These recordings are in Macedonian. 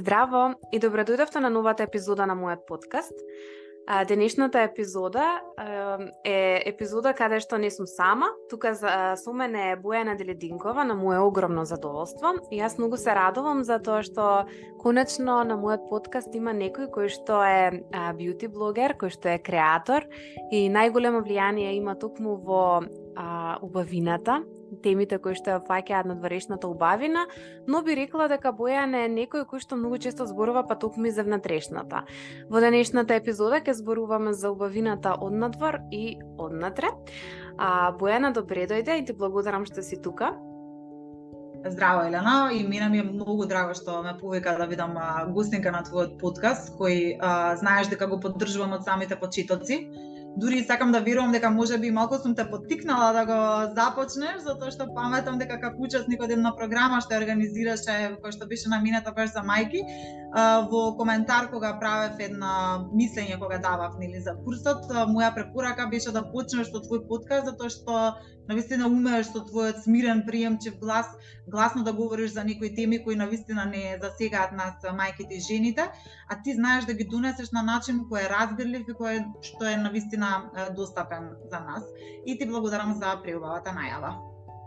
Здраво и добро дојдовте на новата епизода на мојот подкаст. Денешната епизода е епизода каде што не сум сама. Тука со мене е Бојана Делединкова, на моје огромно задоволство. И јас многу се радувам затоа што конечно на мојот подкаст има некој кој што е бјути блогер, кој што е креатор и најголемо влијание има токму во убавината, темите кои што ја фаќаат на дворешната убавина, но би рекла дека Бојан е некој кој што многу често зборува па токму и за внатрешната. Во денешната епизода ќе зборуваме за убавината однадвор и однатре. Бојана, добре дојде и ти благодарам што си тука. Здраво, Елена, и мене ми е многу драго што ме повика да бидам гостинка на твојот подкаст, кој знаеш дека го поддржувам од самите почетоци. Дури сакам да верувам дека можеби малку сум те поттикнала да го започнеш, затоа што паметам дека како учесник од една програма што организираше, кој што беше наменета баш за мајки, во коментар кога правев една мислење кога давав нели за курсот, моја препорака беше да почнеш со твој подкаст затоа што навистина умееш со твојот смирен, приемчив глас, гласно да говориш за некои теми кои навистина не засегаат нас мајките и жените, а ти знаеш да ги донесеш на начин кој е разбирлив и кој што е навистина достапен за нас. И ти благодарам за преубавата најава.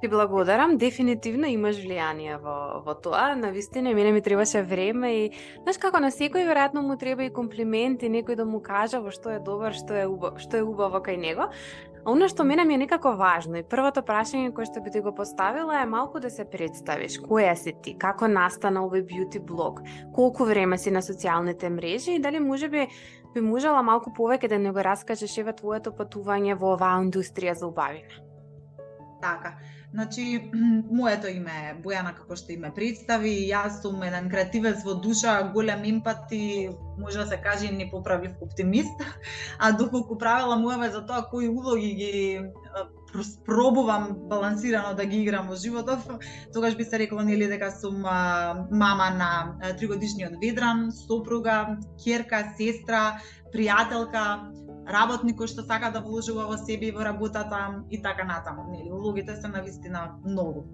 Ти благодарам, дефинитивно имаш влијание во тоа. Навистина мене ми требаше време и знаеш како на секој веројатно му треба и комплимент и некој да му кажа во што е добар, што е убаво кај него. А она што мене ми е некако важно и првото прашање кое што би ти го поставила е малку да се представиш. Која си ти? Како настана овој бјути блог? Колку време си на социјалните мрежи и дали можеби би можела малку повеќе да не го раскажеш еве твоето патување во оваа индустрија за убавина? Така. Значи, моето име е Бојана, како што име представи, јас сум еден креативец во душа, голем емпат и може да се каже непоправлив оптимист, а доколку правила мојава за тоа кои улоги ги пробувам балансирано да ги играм во животот, тогаш би се рекла нели дека сум мама на 3-годишниот Ведран, сопруга, ќерка, сестра, пријателка, работник кој што сака да вложува во себе и во работата и така натаму, нели, улогите се навистина многу.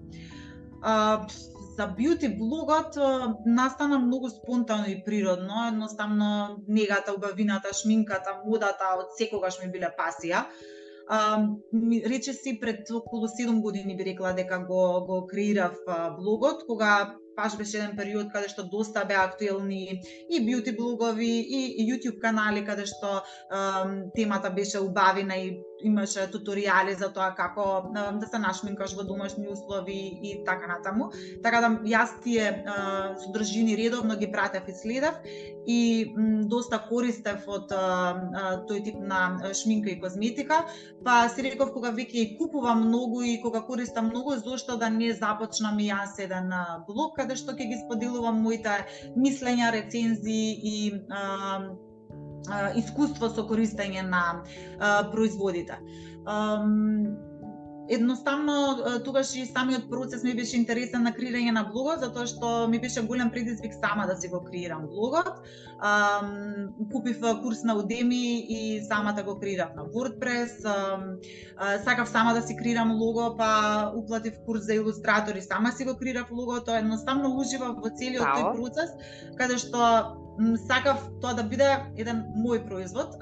За бјути блогот настана многу спонтано и природно, едноставно негата, убавината, шминката, модата од секогаш ми биле пасија. Речиси пред околу 7 години би рекла дека го креирав блогот, кога баш беше еден период каде што доста беа актуелни и бјути блогови и YouTube канали каде што темата беше убавина и имаше туторијали за тоа како да се нашминкаш во домашни услови и така натаму. Така да јас тие содржини редовно ги пратев и следев и доста користев од тој тип на шминка и козметика, па си реков кога веќе и купувам многу и кога користам многу, зошто да не започнам и јас еден блог каде што ќе ги споделувам моите мислења, рецензии и искуство со користење на производите. Едноставно, тогаш и самиот процес ми беше интересен на креирање на блогот, затоа што ми беше голем предизвик сама да си го креирам блогот. Купив курс на Udemy и самата го креирав на WordPress. Сакав сама да си креирам лого, па уплатив курс за илустратор и сама си го креирав логото. Едноставно уживав во целиот тој процес, каде што сакав тоа да биде еден мој производ.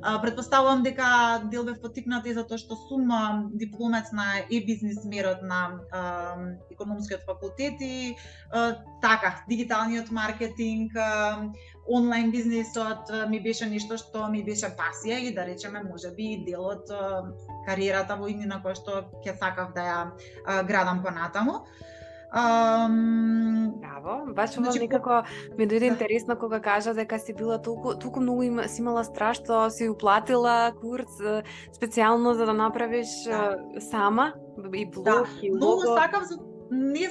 Претпоставувам дека дел бев поттикната и затоа што сум дипломец на e-бизнис смерот на економскиот факултет и така, дигиталниот маркетинг, онлайн бизнисот ми беше нешто што ми беше пасија и да речеме можеби и дел од кариерата во иднина која што ќе сакав да ја градам понатаму. Браво, баш ова некако ми дојде интересно кога кажа дека си била толку многу си имала страх што си уплатила курс специјално за да направиш сама и блог и лого. Многу сакав, не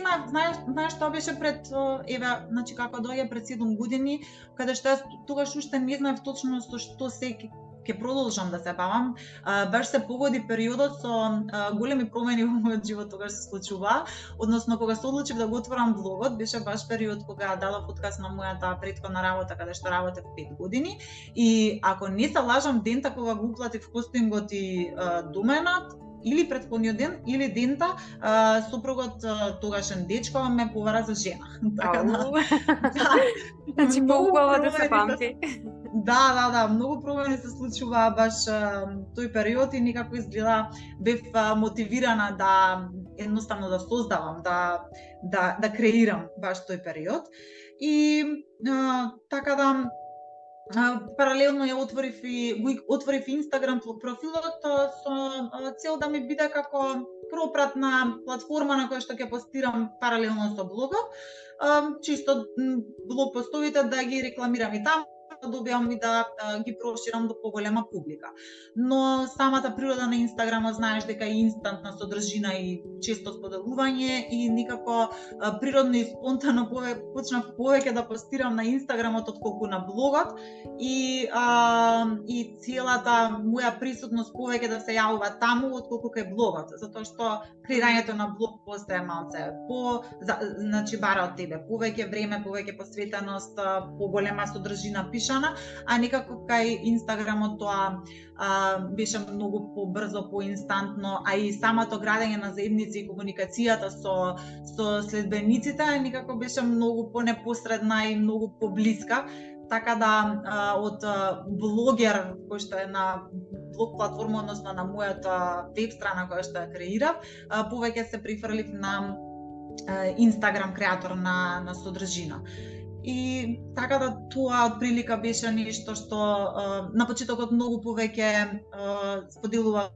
знаеш тоа беше пред еве, значи како доаѓа пред 7 години, каде што јас тогаш уште не знаев точно со што се ќе продолжам да се бавам. Баш се погоди периодот со големи промени во мојот живот тогаш се случува, односно кога се одлучив да го отворам блогот, беше баш период кога дадов отказ на мојата претходна работа каде што работев 5 години и ако не се лажам дента кога го уплатив хостингот и доменот, или претходниот ден или дента сопругот тогашен дечко ме повара за жена. Така да. Значи Многу поубаво да се промени памти. Да, многу промени се случува баш тој период и некако изгледа бев мотивирана да едноставно да создавам, да креирам баш тој период. И така да паралелно ја отворив Инстаграм профилот со цел да ми биде како пропратна платформа на која што ќе постирам паралелно со блогот. Чисто блог постовите да ги рекламирам и таму, да добиам и да ги проширам до поголема публика. Но самата природа на Инстаграмот знаеш дека е инстантна содржина и често споделување и никако природно и спонтано почнав повеќе да постирам на Инстаграмот отколку на блогот и целата моја присутност повеќе да се јавува таму отколку кај блогот, затоа што креирањето на блог постае малце значи бара од тебе повеќе време, повеќе посветеност, поголема содржина пишана, а некако кај Инстаграмот тоа беше многу побрзо, поинстантно, а и самото градење на заедници и комуникацијата со следбениците некако беше многу понепосредна и многу поблиска. Така да од блогер кој што е на блог платформа, односно на мојата веб страна која што ја креирав, повеќе се прифрлив на Инстаграм креатор на содржина. И така да тоа од прилика беше нешто што на почетокот многу повеќе споделував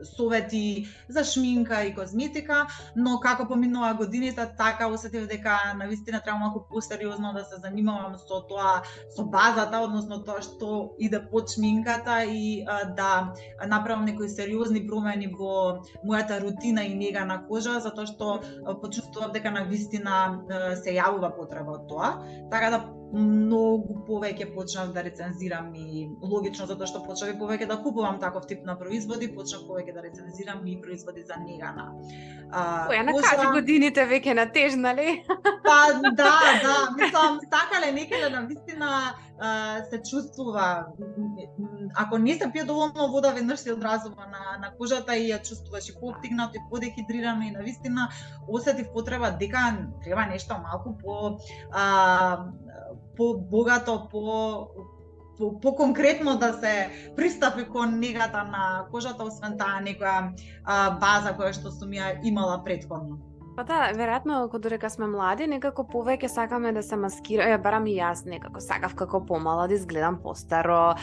совети за шминка и козметика, но како поминува годините, така осетив дека навистина треба малку посериозно да се занимавам со тоа, со базата, односно тоа што иде под шминката и да направам некои сериозни промени во мојата рутина и нега на кожа, затоа што почувствував дека навистина се јавува потреба од тоа. Така да многу повеќе почнав да рецензирам и логично затоа што почнав повеќе да купувам таков тип на производи, почнав повеќе да рецензирам и производи за нега на Која на кажи годините веќе натежнале? Па да, мислам сакале некаде навистина се чувствува. Ако не се пие доволно вода, веднаш се одразува на кожата и ја чувствуваш и пообтигнато и подехидрирано и навистина осетив потреба дека треба нешто малку по богато, по конкретно да се пристапи кон негата на кожата, освен таа некоја база која што сум ја имала претходно. Па да, веројатно кога додека сме млади, некако повеќе сакаме да се маскираме, барам и јас некако сакав како помала да изгледам постаро,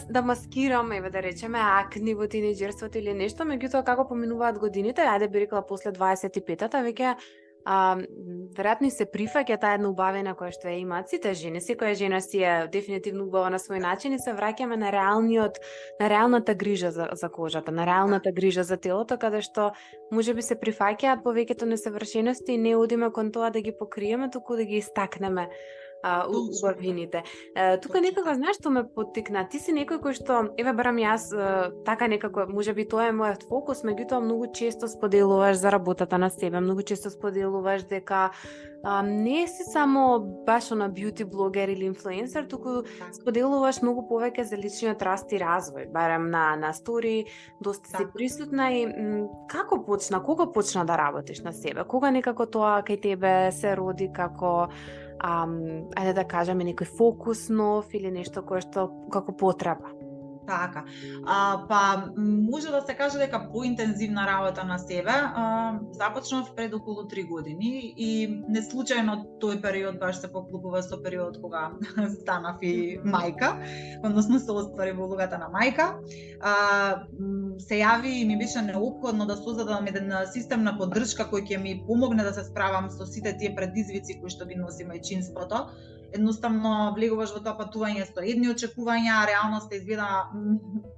да маскирам, еве да речеме акни во тинеџерството или нешто, меѓутоа како поминуваат годините, ајде би рекла после 25-та веќе веројатно и се прифаќа таа една убавина која што ја имаат сите жени. Секоја жена си е дефинитивно убава на свој начин и се враќаме на реалната грижа за кожата, на реалната грижа за телото, каде што можеби се прифаќаат повеќето несавршености и не одиме кон тоа да ги покриеме, туку да ги истакнеме убавините. Тука некако знаеш што ме поттикна. Ти си некој кој што, еве барам јас, така некако, можеби тоа е мојот фокус, меѓутоа многу често споделуваш за работата на себе, многу често споделуваш дека не си само баш на бјути блогер или инфлуенсер, туку споделуваш многу повеќе за личниот раст и развој. Барем на стори, доста си присутна и како почна, кога почна да работиш на себе? Кога некако тоа кај тебе се роди како ајде да кажеме некој фокус нов или нешто кое што како потреба? Така. Па може да се каже дека поинтензивна работа на себе започнав пред околу 3 години и не случајно тој период баш се поклопува со период кога станав и мајка, односно се оствари во улогата на мајка. Се јави и ми беше неопходно да создадам еден систем на поддршка кој ќе ми помогне да се справам со сите тие предизвици кои што ги носи мајчинството. Едноставно влегуваш во тоа патување со едни очекувања, а реалноста изгледа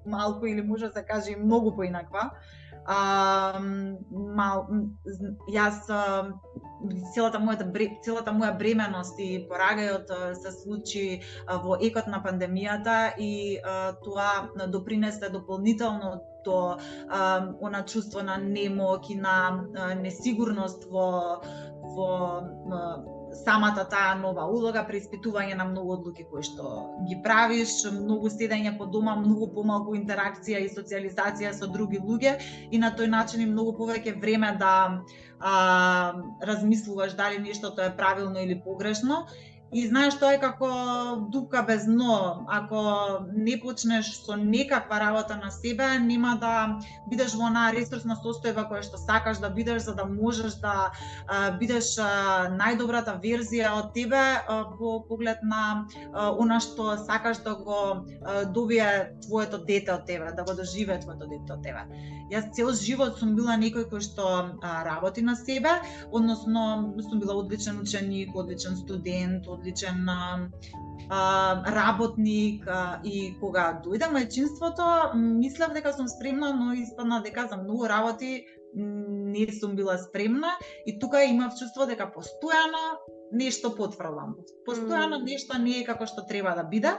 малку или може да се каже многу поинаква. Јас целата моја бременост и порагајот се случи во екот на пандемијата и тоа допринесе дополнително до она чувство на немок и на несигурност во самата таа нова улога, преиспитување на многу одлуки кои што ги правиш, многу седење по дома, многу помалку интеракција и социализација со други луѓе и на тој начин и многу повеќе време да размислуваш дали нештото е правилно или погрешно. И знаеш, тоа е како дупка без дно. Ако не почнеш со некаква работа на себе, нема да бидеш во онаа ресурсна состојба која што сакаш да бидеш, за да можеш да бидеш најдобрата верзија од тебе во поглед на она што сакаш да го добие твоето дете од тебе, да го доживее твоето дете од тебе. Јас цел живот сум била некој кој што работи на себе, односно сум била одличен ученик, одличен студент, одличен работник и кога дојде мајчинството, мислев дека сум спремна, но испадна дека за многу работи не сум била спремна и тука имав чувство дека постојано нешто потврлам. Постојано нешто не е како што треба да биде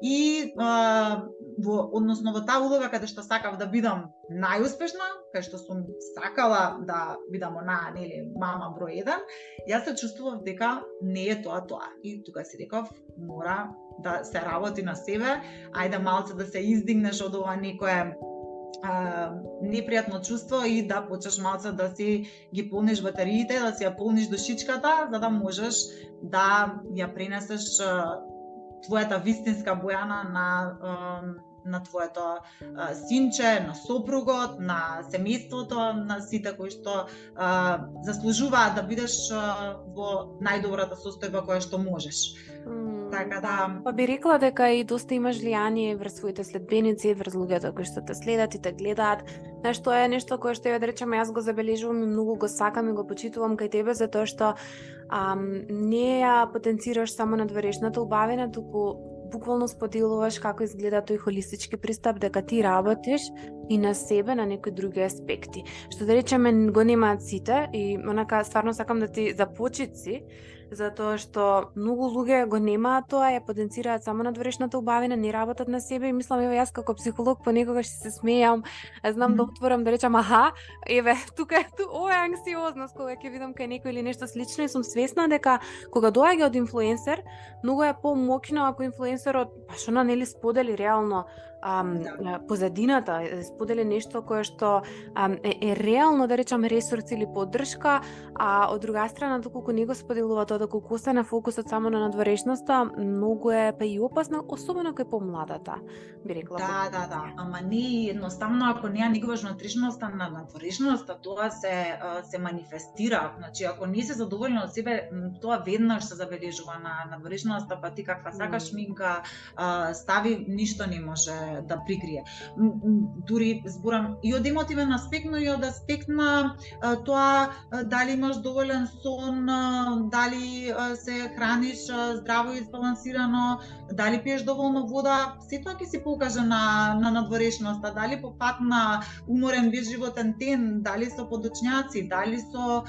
и односно во таа улога каде што сакав да бидам најуспешна, кај што сум сакала да бидам онаа, нели, мама број 1, јас се чувствував дека не е тоа. И тука си реков, мора да се работи на себе, ајде малце да се издигнеш од ова некое непријатно чувство и да почнеш малце да си ги полниш батериите, да си ја полниш душичката, за да можеш да ја пренесеш твојата вистинска Бојана на твоето синче, на сопругот, на семејството, на сите кои што заслужуваат да бидеш во најдобрата состојба која што можеш. Така да. Па би рекла дека и доста имаш влијание врз своите следбеници, врз луѓето кои што те следат и те гледаат. Знаеш, тоа е нешто кое што ја да речеме јас го забележувам и многу го сакам и го почитувам кај тебе, затоа што не ја потенцираш само надворешната убавина, туку буквално споделуваш како изгледа тој холистички пристап, дека ти работиш и на себе, на некои други аспекти. Што да речеме го немаат сите и онака стварно сакам да ти започит си, затоа што многу луѓе го немаат тоа, ја потенцираат само надворешната убавина, не работат на себе и мислам, еве јас како психолог понекогаш се смејам, знам да отворам да речам аха, еве тука е ова е анксиозност кога ќе видам кај некој или нешто слично и сум свесна дека кога доаѓа од инфлуенсер, многу е помоќно ако инфлуенсерот баш она нели сподели реално позадината, сподели нешто кое што е реално, да речам, ресурс или поддршка, а од друга страна, доколку не го споделува тоа, доколку остане фокусот само на надворешноста, многу е па и опасно, особено кај помладата, би рекла. Да, ама не едноставно, ако неа никогаш внатрешноста на надворешноста, тоа се манифестира. Значи, ако не си задоволен од себе, тоа веднаш се забележува на надворешноста, па ти каква сакаш минка стави, ништо не може да прикрие. Дури зборам и од емотивен аспект, но и од аспект на тоа дали имаш доволен сон, дали се храниш здраво и избалансирано, дали пиеш доволно вода, се тоа ќе се покаже на надворешноста, дали по пат на уморен безживотен ден, дали со подочњаци, дали со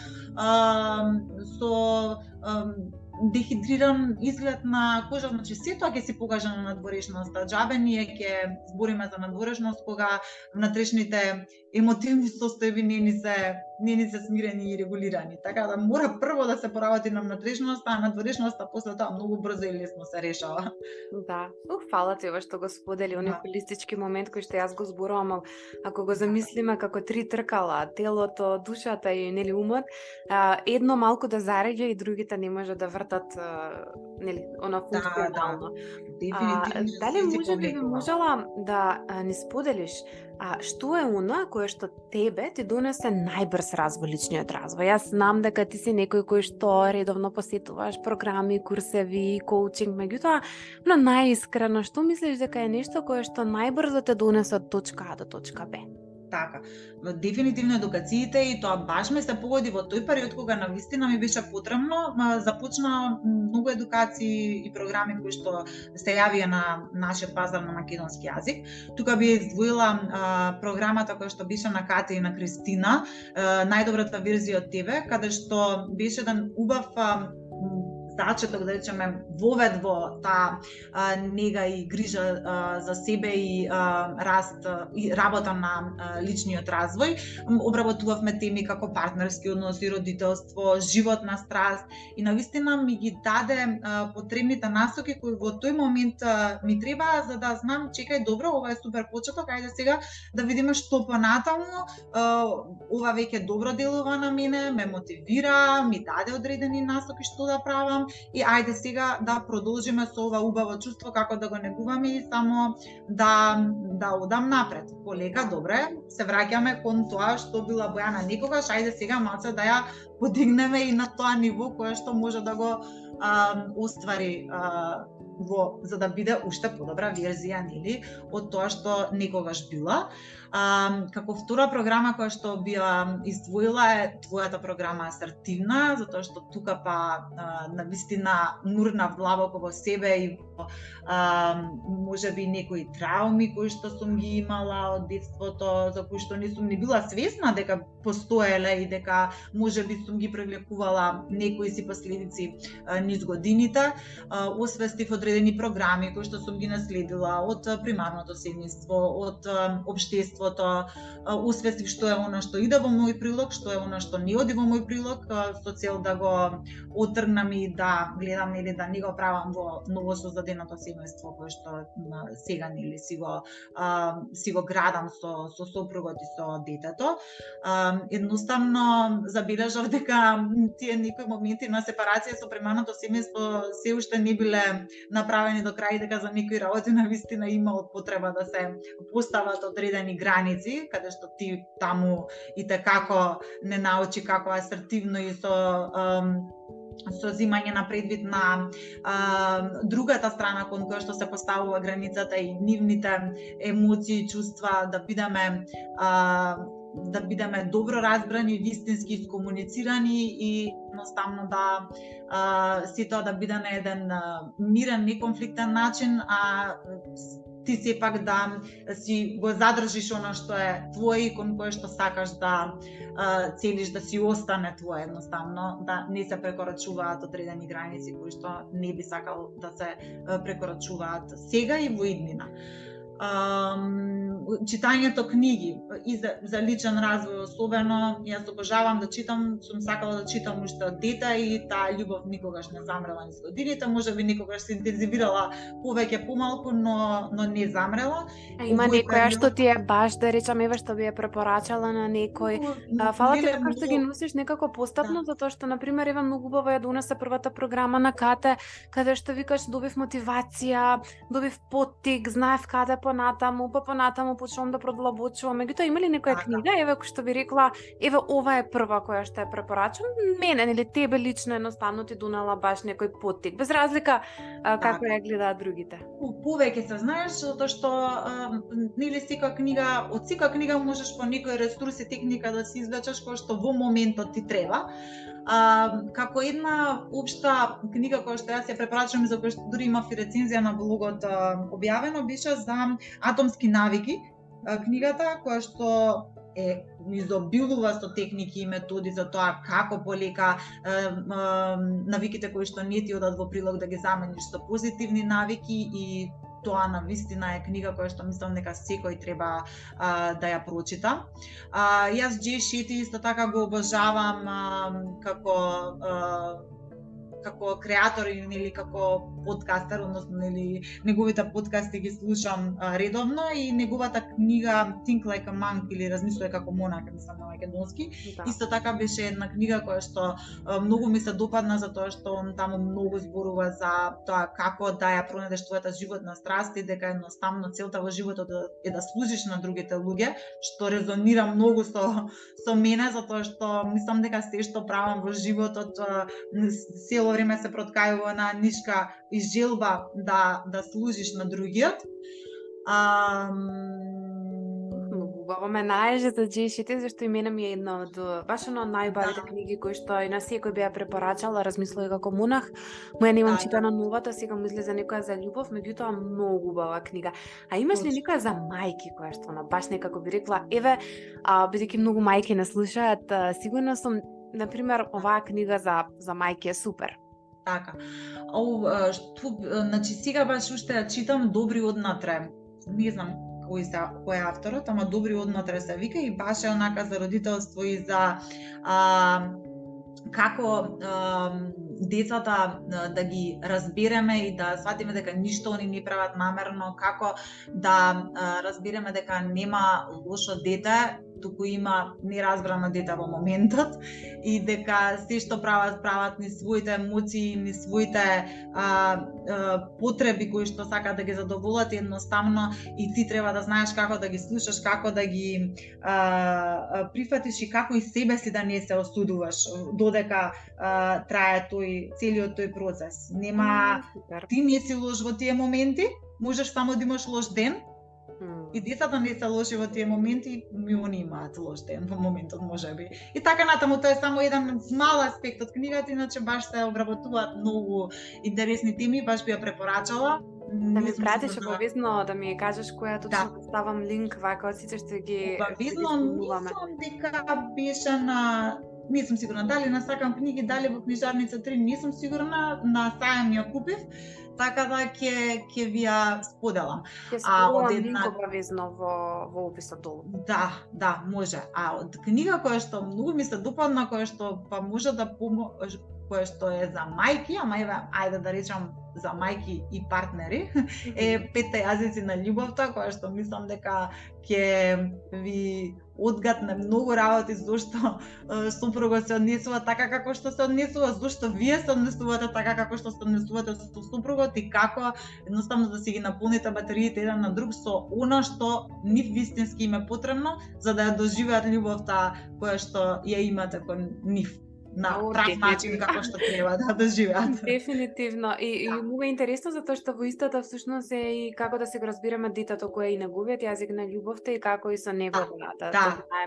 дехидриран изглед на кожа, значи се тоа ќе се покаже на надворешноста. Џабе ние ќе збориме за надворешност кога внатрешните емотивни состојби не ни се смирени и регулирани. Така да мора прво да се поработи на внатрешноста, а надворешноста после тоа многу брзо и лесно се решава. Да, фала ти ова што го сподели, оној холистички момент кој што јас го зборувам, ако го замислиме како три тркала, телото, душата и нели умот, едно малку да зареѓа и другите не може да вртат нели она функционално. Дали може би можела да ни споделиш што е она кое што тебе ти донесе најбрз развој, личниот развој? Јас знам дека ти си некој кој што редовно посетуваш програми, курсеви, коучинг, меѓутоа, но најискрено, што мислиш дека е нешто кое што најбрзо те донесе од точка А до точка Б? Така, дефинитивно едукациите и тоа баш ме се погоди во тој период кога навистина ми беше потребно. Започна многу едукации и програми кои што се јавија на нашиот пазар на македонски јазик. Тука би издвоила програмата која што беше на Кати и на Кристина, најдобрата верзија од тебе, каде што беше еден убав зачеток, да речеме, вовед во таа нега и грижа за себе и раст и работа на личниот развој. Обработувавме теми како партнерски односи, родителство, животна страст и навистина ми ги даде потребните насоки кои во тој момент ми треба за да знам, чекај, добро, ова е супер почеток, ајде сега да видиме што понатаму. Ова веќе добро делува на мене, ме мотивира, ми даде одредени насоки што да правам и ајде сега да продолжиме со ова убаво чувство, како да го негуваме и само да одам напред. Полека, добре, се враќаме кон тоа што била Бојана некогаш, ајде сега малце да ја подигнеме и на тоа ниво кое што може да го оствари за да биде уште подобра верзија, нели, од тоа што некогаш била. Како втора програма која што би издвоила е твојата програма Асертивна, затоа што тука навистина нурна длабоко во себе и можеби некои трауми кои што сум ги имала од детството, за кои што не сум ни била свесна дека постоеле и дека можеби сум ги привлекувала некои си последици низ годините. Освестив одредени програми кои што сум ги наследила од примарното семејство, од општеството, освестив што е она што иде во мој прилог, што е она што не оди во мој прилог, со цел да го отргнам и да гледам, нели, да не го правам во новосоздаденото семејство кое што сега, нели, си го градам со сопругот и со детето. Едноставно забележав дека тие некои моменти на сепарација со примарното семејство се уште не биле направени до крај, дека за некои работи навистина има потреба да се постават одредени граници, каде што ти таму и како не научи како асертивно и со зимање на предвид на другата страна кон која што се поставува границата и нивните емоции, чувства, да бидеме добро разбрани, вистински искомуницирани и едноставно да сето да биде на еден мирен, неконфликтен начин, а ти сепак да си го задржиш она што е твое и кон кое што сакаш да целиш да си остане твое, едноставно да не се прекорачуваат одредени граници кои што не би сакал да се прекорачуваат сега и во иднина. Читањето книги и за личен развој особено, јас обожавам да читам, сум сакала да читам уште од дете и таа љубов никогаш не замрела низ годините, можеби никогаш се интензивирала повеќе помалку, но не замрела. Има некоја што ти е баш, да речам, еве што би ја препорачала на некој. Фала ти дека што ги носиш некако постапно, затоа што на пример еве многу убаво ја донесе првата програма на Кате, каде што викаш добив мотивација, добив поттик, знаев каде понатаму почнувам да продлабочувам. Меѓутоа има ли некоја книга, еве кој што би рекла, еве ова е прва која што ја препорачам, мене или тебе лично едноставно ти донела баш некој поттик, без разлика како ја гледаат другите? Повеќе се знаеш, затоа што нели секоја книга, од секоја книга можеш по некој ресурс и техника да се извлечеш кој што во моментот ти треба. Како една општа книга која што јас ја препорачувам и за која што дури имав и рецензија на блогот објавено, беше за атомски навики. Книгата која што изобилува со техники и методи за тоа како полека навиките кои што не ти одат во прилог да ги замениш со позитивни навики, и тоа навистина е книга која што мислам дека секој треба да ја прочита. Јас Џей Шети исто така го обожавам како креатор или како подкастер, односно нели неговите подкасти ги слушам редовно, и неговата книга Think Like a Monk или Размислувај како монах, мислам на македонски. Да. Исто така беше една книга која што многу ми се допадна, затоа што он таму многу зборува за тоа како да ја пронајдеш твојата животна страст и дека едноставно целта во животот е да служиш на другите луѓе, што резонира многу со мене, затоа што мислам дека се што правам во животот цело време се проткајува на нишка и желба да служиш на другиот. Убаво ме најже за Џей Шети, зашто и мене ми е една од баш една од најубавите книги кои што и на секој би ја препорачала, Размислувај како монах. Моја немам читана новата, сега му излезе некоја за љубов, меѓутоа многу убава книга. А имаш ли некоја за мајки која што на баш некако би рекла, еве, бидејќи многу мајки не слушаат, сигурно сум, например, оваа книга за мајки е супер. Така. Значи сега баш уште ја читам Добри однатре. Не знам кој е авторот, ама Добри однатре се вика и баш е онака за родителство и за како децата да ги разбереме и да сватиме дека ништо они не прават намерно, како да разбереме дека нема лошо дете, туку има неразбрано дете во моментот и дека се што прават ни своите емоции, ни своите потреби кои што сакаат да ги задоволат, едноставно и ти треба да знаеш како да ги слушаш, како да ги прифатиш и како и себе си да не се осудуваш додека трае тој целиот тој процес. Нема ти не си лош во тие моменти, можеш само да имаш лош ден. И децата не се лоши во тие моменти, они имаат лош ден во моментот можеби. И така натаму, тоа е само еден мал аспект од книгата, иначе баш се обработуваат многу интересни теми, баш би ја препорачала. Да ми пратиш обавезно, да ми кажеш која точно да ставам линк, вака од сите што ги обавезно, мислам дека беше на не сум сигурна дали на Сакам книги, дали во книжарница 3, не сум сигурна, на Сајам ја купив, така да ќе ви ја споделам. Ќе споделам линк обавезно во описот долу. Да, може. А од книга која што многу ми се допадна, која што па може да која што е за мајки, ама еве, ајде да речам за мајки и партнери, е 5 јазици на љубовта, која што мислам дека ќе ви одгатне многу работи зошто сопругот се однесува така како што се однесува, зошто вие се однесувате така како што се однесувате со сопругот и како едноставно да си ги наполните батериите еден на друг со она што нив вистински им е потребно за да ја доживеат љубовта која што ја имате кон нив. На прав начин како што треба да доживеат. Дефинитивно. И многу е интересно затоа што во истата всушност е и како да се го разбираме детето кое е и неговиот јазик на љубовта и како и со него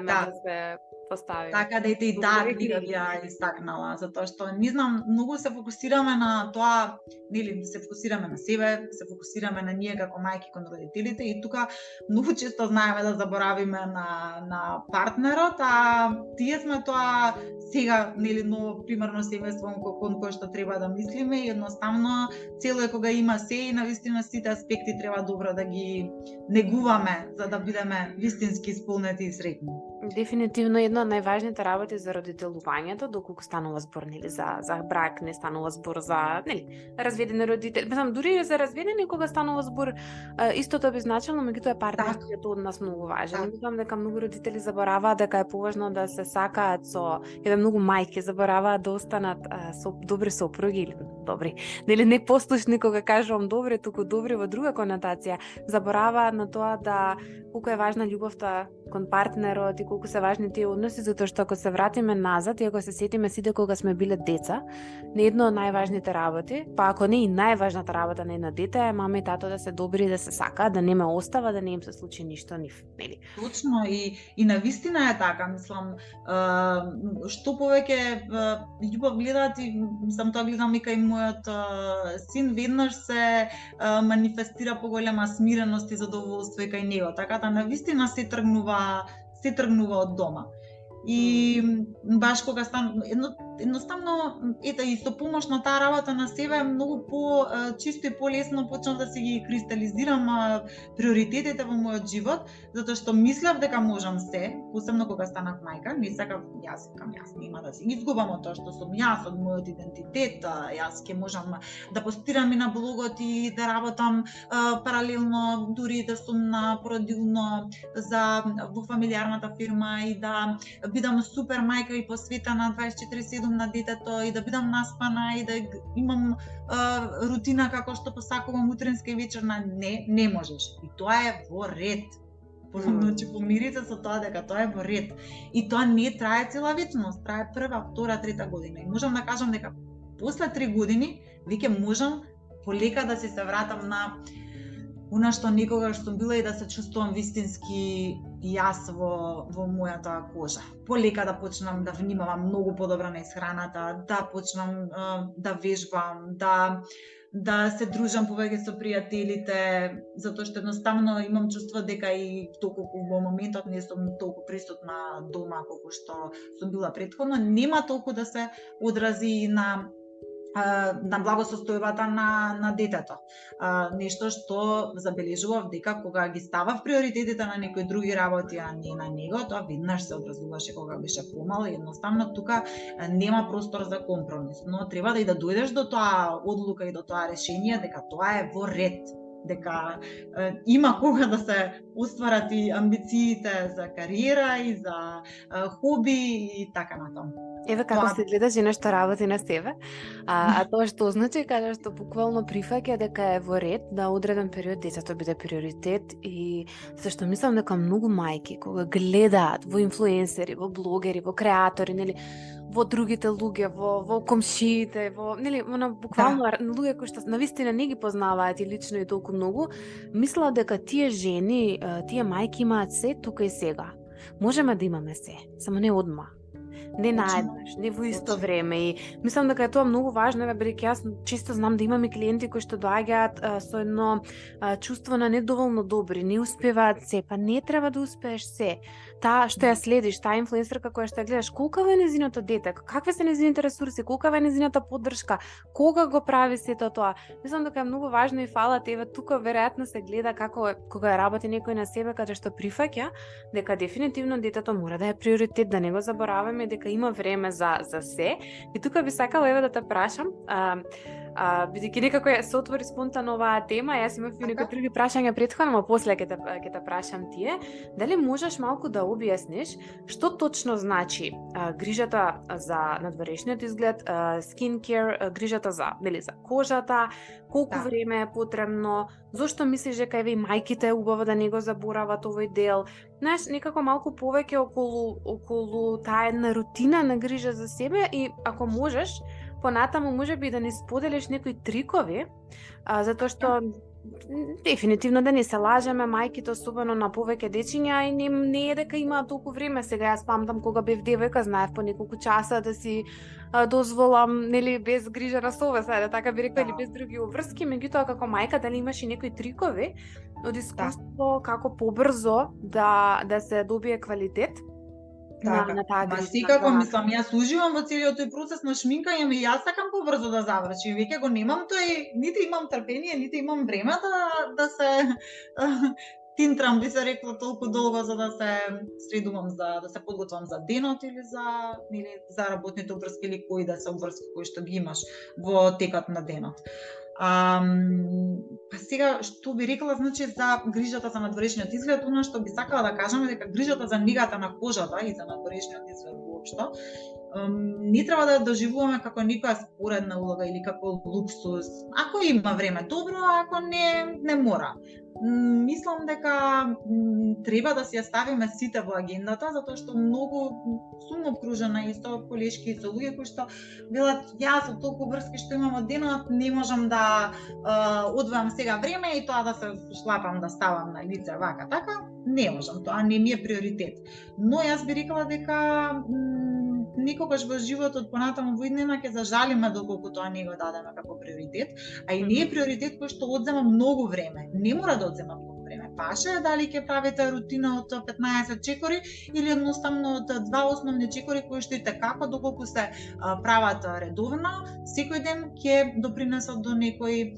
да се постави. Така да и книга би ја истакнала, затоа што не знам, многу се фокусираме на тоа, нели, се фокусираме на себе, се фокусираме на ние како мајки кон родителите и тука многу често знаеме да заборавиме на партнерот, а тие сме тоа сега, нели, ново примерно семејство кон кое што треба да мислиме и едноставно цело е кога има се и навистина сите аспекти треба добро да ги негуваме за да бидеме вистински исполнети и среќни. Дефинитивно една од најважните работи за родителувањето, доколку станува збор, нели, за брак, не станува збор за, нели, разведени родители. Мислам, дури и за разведени кога станува збор, истото би значило, меѓутоа партнерскиот однос многу важен. Мислам дека многу родители забораваат дека е поважно да се сакаат со многу мајки забораваат да останат со добри сопруги или добри. Нели не послушни кога кажувам добри, туку добри во друга конотација. Забораваат на тоа да колку е важна љубовта кон партнерот и колку се важни тие односи, затоа што ако се вратиме назад и ако се сетиме сите кога сме биле деца, не едно од најважните работи, па ако не и најважната работа на едно дете е мама и тато да се добри, да се сакаат, да не ме остава, да не им се случи ништо нив, нели? Точно и навистина е така, мислам, што повеќе љубов гледаат и сам тоа гледам и кај мојот син, веднаш се манифестира поголема смиреност и задоволство и кај него, така да навистина се тргнува од дома. И баш кога едноставно ета и со помош на таа работа на себе многу по чисто и полесно почнав да си ги кристализирам приоритетите во мојот живот, затоа што мислев дека можам се, посебно кога станав мајка, не сакав јас нема да си изгубам од тоа што сум јас, од мојот идентитет, јас ќе можам да постирам и на блогот и да работам паралелно, дури да сум на породилно во фамилиарната фирма и да бидам супер мајка и посветена 24/7 на детето и да бидам наспана и да имам рутина како што посакувам утринска и вечерна. Не можеш. И тоа е во ред. Значи помирите со тоа дека тоа е во ред. И тоа не трае цела вечност, трае прва, втора, трета година. И можам да кажам дека после 3 години веќе можам полека да се вратам на она што некогаш сум била и да се чувствувам вистински јас во мојата кожа. Полека да почнам да внимавам многу подобро на исхраната, да почнам да вежбам, да се дружам повеќе со пријателите, затоа што едноставно имам чувство дека и доколку во моментот не сум толку присутна дома колку што сум била претходно, нема толку да се одрази на на благосостојбата на детето. Нешто што забележував дека кога ги ставав приоритетите на некои други работи, а не на него, тоа веднаш се одразуваше кога беше помал. Едноставно тука нема простор за компромис, но треба да дојдеш до тоа одлука и до тоа решение дека тоа е во ред, дека има кога да се остварат и амбициите за кариера и за хоби и така натаму. Еве како се гледа жена што работи на себе, а тоа што значи каде што буквално прифаќа дека е во ред да одреден период децето биде приоритет и зашто мислам дека многу мајки кога гледаат во инфлуенсери, во блогери, во креатори, нели, во другите луѓе, во комшиите, нели, буквално луѓе кои што навистина не ги познаваат и лично и толку многу, мислат дека тие жени, тие мајки имаат се тука и сега. Можеме да имаме се, само не одма. Не наеднаш, не во исто време и мислам дека е тоа многу важно, бидејќи јас често знам да имаме клиенти кои што доаѓаат со едно чувство на недоволно добри, не успеваат се, па не треба да успееш се. Таа што ја следиш, таа инфлуенсерка која што ја гледаш, колкава е нејзиното дете, какви се нејзините ресурси, колкава е нејзината поддршка, кога го прави сето тоа. Мислам дека е многу важно и фала тебе тука веројатно се гледа како кога работи некој на себе каде што прифаќа дека дефинитивно детето мора да е приоритет, да не го забораваме, дека има време за се. И тука би сакала еве да те прашам, бидејќи некако се отвори спонтано оваа тема, јас имав и некои други прашања претходно, а после ќе те прашам тие, дали можеш малку да објасниш што точно значи грижата за надворешниот изглед, skincare, грижата за кожата, колку време е потребно, зошто мислиш дека еве и мајките е убаво да не го заборават овој дел? Знаеш, некако малку повеќе околу таа една рутина на грижа за себе и ако можеш, понатаму можеби да ни споделиш некои трикови, затоа што дефинитивно да не се лажеме, мајките особено на повеќе дечиња и не е дека имаат толку време. Сега јас памтам кога бев девојка, знаев по неколку часа да си дозволам, нели, без грижа на совест, така би рекла, или без други обврски, меѓутоа како мајка дали имаш и некои трикови од искуство како побрзо да се добие квалитет на таа грижа? Секако, мислам, јас уживам во целиот тој процес на шминкање, и јас сакам побрзо да заврши. Веќе го немам тој, ниту имам трпение, ниту имам време да се тинтрам, би се рекло, толку долго за да се средувам да се подготвам за денот или за работните обврски или кои да се обврски кои што ги имаш во текот на денот. Па сега што би рекла, значи, за грижата за надворешниот изглед, она што би сакала да кажам е дека грижата за негата на кожата и за надворешниот изглед воопшто не треба да ја доживуваме како некоја споредна улога или како луксус. Ако има време, добро, ако не мора. Мислам дека треба да си ја ставиме сите во агендата, затоа што многу сум обкружена и со колешки и со луѓе кои што велат, јас од толку врски што имам од денот не можам да одвојам сега време и тоа да се шлапам, да ставам на лице вака така, не можам, тоа не ми е приоритет. Но јас би рекла дека никогаш во животот понатаму во иднина ќе зажалиме доколку тоа не го дадеме како приоритет, а и не е приоритет кој што одзема многу време. Не мора да одзема многу време. Паше дали ќе правите рутина од 15 чекори или едноставно од 2 основни чекори кои што и како доколку се прават редовно, секој ден ќе допринесат до некој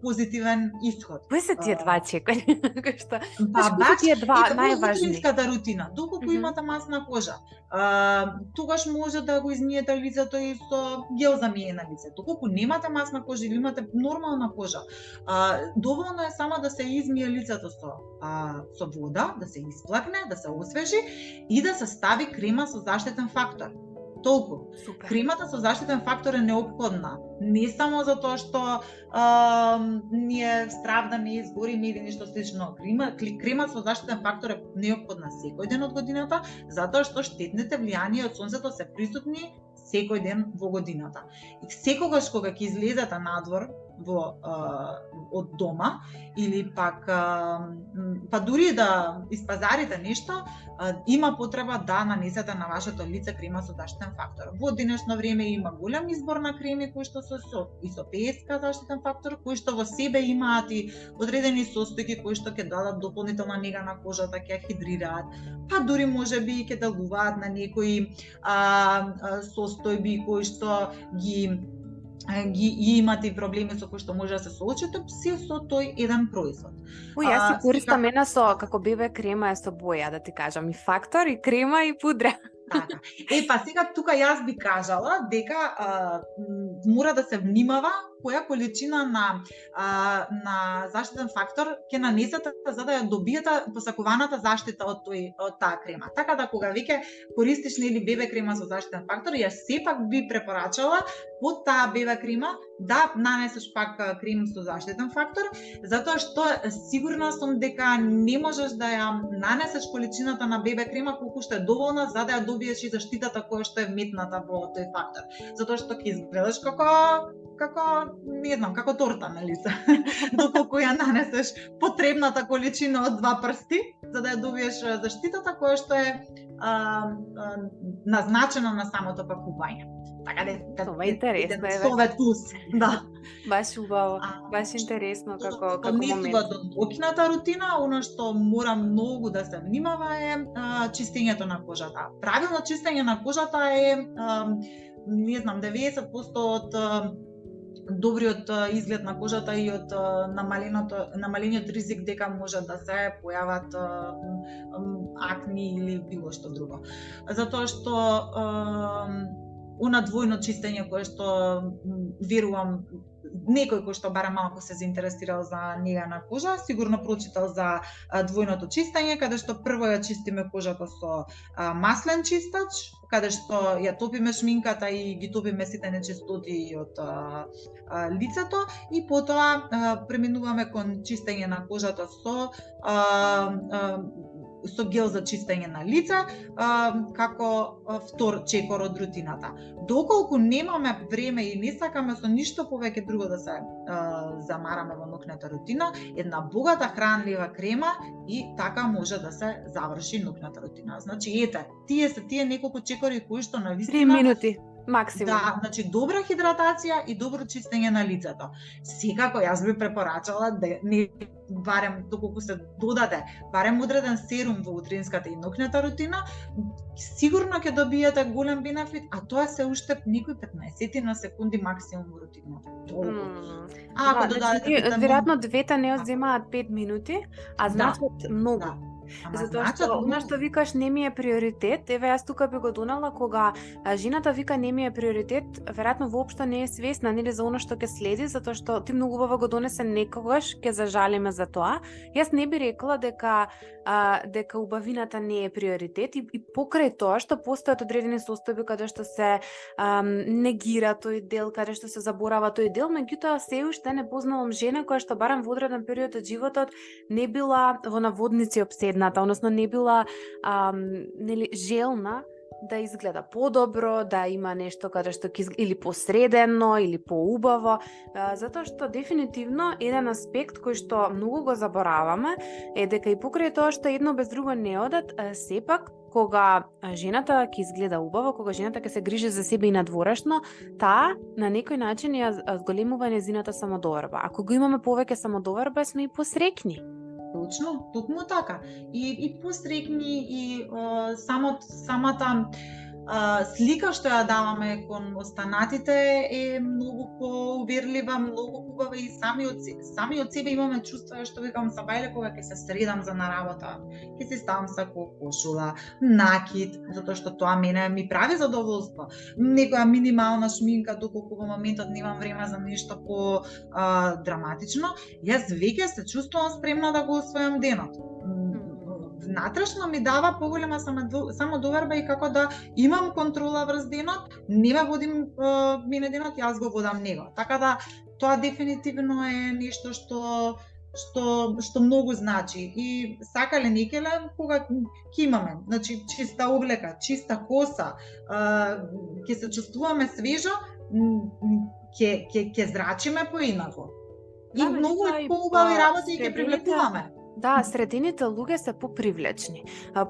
позитивен исход. Кои се тие 2 чекори? Баш тие 2 најважни. Рутинската рутина, доколку имате масна кожа, тогаш може да го измиете лицето и со гел за миење на лице. Доколку немате масна кожа или имате нормална кожа, доволно е само да се измие лицето со вода, да се исплакне, да се освежи и да се стави крема со заштитен фактор. Толку. Супер. Кремата со заштитен фактор е неопходна. Не само за тоа што ни е страв да не изгориме или нешто слично. Крема со заштитен фактор е неопходна секој ден од годината, затоа што штетните влијанија од сонцето се присутни секој ден во годината. И секогаш кога ќе излезете надвор од дома или пак па дури да испазарите нешто, има потреба да нанесете на вашето лице крема со заштитен фактор. Во денешно време има голем избор на креми кои што се со SPF заштитен фактор, кои што во себе имаат и одредени состојки кои што ќе дадат дополнителна нега на кожата, ќе ја хидрираат, па дури можеби ќе делуваат на некои состојби кои што ги ги имате и проблеми со кои што може да се соочите, се со тој еден производ. Јас си користам една со како бебе крема е со боја, да ти кажам, и фактор, и крема, и пудра. Така. Па сега тука јас би кажала дека мора да се внимава која количина на заштитен фактор ќе нанесете за да ја добиете посакуваната заштита од таа крема. Така да кога веќе користиш нели бебе крема со заштитен фактор, јас сепак би препорачала под таа бебе крема да нанесеш пак крем со заштитен фактор, затоа што сигурна сум дека не можеш да ја нанесеш количината на бебе крема колку што е доволна за да ја добиеш и заштитата која што е метната во тој фактор. Затоа што ќе изгледаш како не знам, како торта на лице. Доколку ја нанесеш потребната количина од 2 прсти за да ја добиеш заштитата која што е назначена на самото пакување. Така тоа е интересно, совет ус. Да. Баш убаво, баш интересно како момент. До нокната рутина, она што мора многу да се внимава е чистењето на кожата. Правилно чистење на кожата е не знам 90% од добриот изглед на кожата и од намалениот ризик дека може да се појават акни или било што друго. Затоа што она двојно чистење кое што верувам некој кој што барем малку се заинтересирал за нега на кожа, сигурно прочитал за двојното чистење, каде што прво ја чистиме кожата со маслен чистач, каде што ја топиме шминката и ги топиме сите нечистоти од лицето и потоа преминуваме кон чистење на кожата со гел за чистење на лице, како втор чекор од рутината. Доколку немаме време и не сакаме со ништо повеќе друго да се замараме во нокната рутина, една богата хранлива крема и така може да се заврши нокната рутина. Значи, ете, тие неколку чекори кои што навистина 3 минути. Максимум. Да, значи добра хидратација и добро чистење на лицето. Секако јас би препорачала да не барем доколку се додаде барем одреден серум во утринската и нокната рутина, сигурно ќе добиете голем бенефит, а тоа се уште некои 15 на секунди максимум во рутината. Ако додадете веројатно двете не одземаат 5 минути, а значат многу. Затоа што она што викаш не ми е приоритет, еве јас тука би го донала кога жената вика не ми е приоритет, веројатно воопшто не е свесна нели за она што ќе следи, затоа што ти многу убаво го донесе некогаш ќе зажалиме за тоа. Јас не би рекла дека убавината не е приоритет и покрај тоа што постојат одредени состојби каде што се негира тој дел, каде што се заборава тој дел, меѓутоа се уште не познавам жена која што барем во одреден период од животот не била во наводници обседната, односно не била нели желна да изгледа подобро, да има нешто каде што или посредено или поубаво, затоа што дефинитивно еден аспект кој што многу го забораваме е дека и покрај тоа што едно без друго не одат, сепак кога жената ќе изгледа убаво, кога жената ќе се грижи за себе и надворешно, таа на некој начин ја зголемува нејзината самодоверба. Ако го имаме повеќе самодоверба, сме и посрекни. Точно, токму така. И посрекни и самата слика што ја даваме кон останатите е многу поуверлива, многу хубава и сами од себе имаме чувство што викам сабајле кога ќе се средам за на работа, ќе се ставам сако кошула, накид, затоа што тоа мене ми прави задоволство. Некоја минимална шминка доколку во моментот немам време за нешто по драматично, јас веќе се чувствувам спремна да го освојам денот. Внатрешно ми дава поголема самодоверба и како да имам контрола врз денот, не ме водим мене денот, јас го водам него. Така да тоа дефинитивно е нешто што многу значи. И сакале некеле кога ќе имаме, значи чиста облека, чиста коса, ќе се чувствуваме свежо, ќе зрачиме поинако. И многу поубави работи ќе привлекуваме. Да, средините луѓе се попривлечни.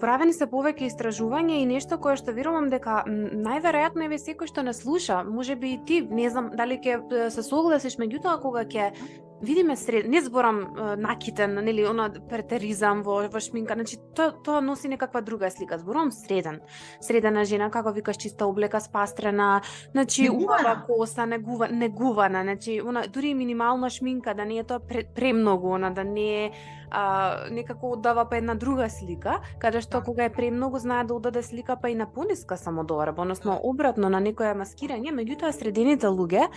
Правени се повеќе истражувања и нешто кое што верувам дека најверојатно еве секој што не слуша, можеби и ти, не знам дали ќе се согласиш, меѓутоа кога ќе видиме не зборам накитен, нели, претеризам во шминка, значи тоа носи некаква друга слика. Зборам средена жена, како викаш, чиста облека, спастрена, значи убава коса, негувана, значи дури минимална шминка, да не е тоа премногу, да не е некако оддава па една друга слика, каде што кога е премногу знае да одаде слика па и на пониска самодоверба, односно обратно на некое маскирање, меѓутоа средените луѓе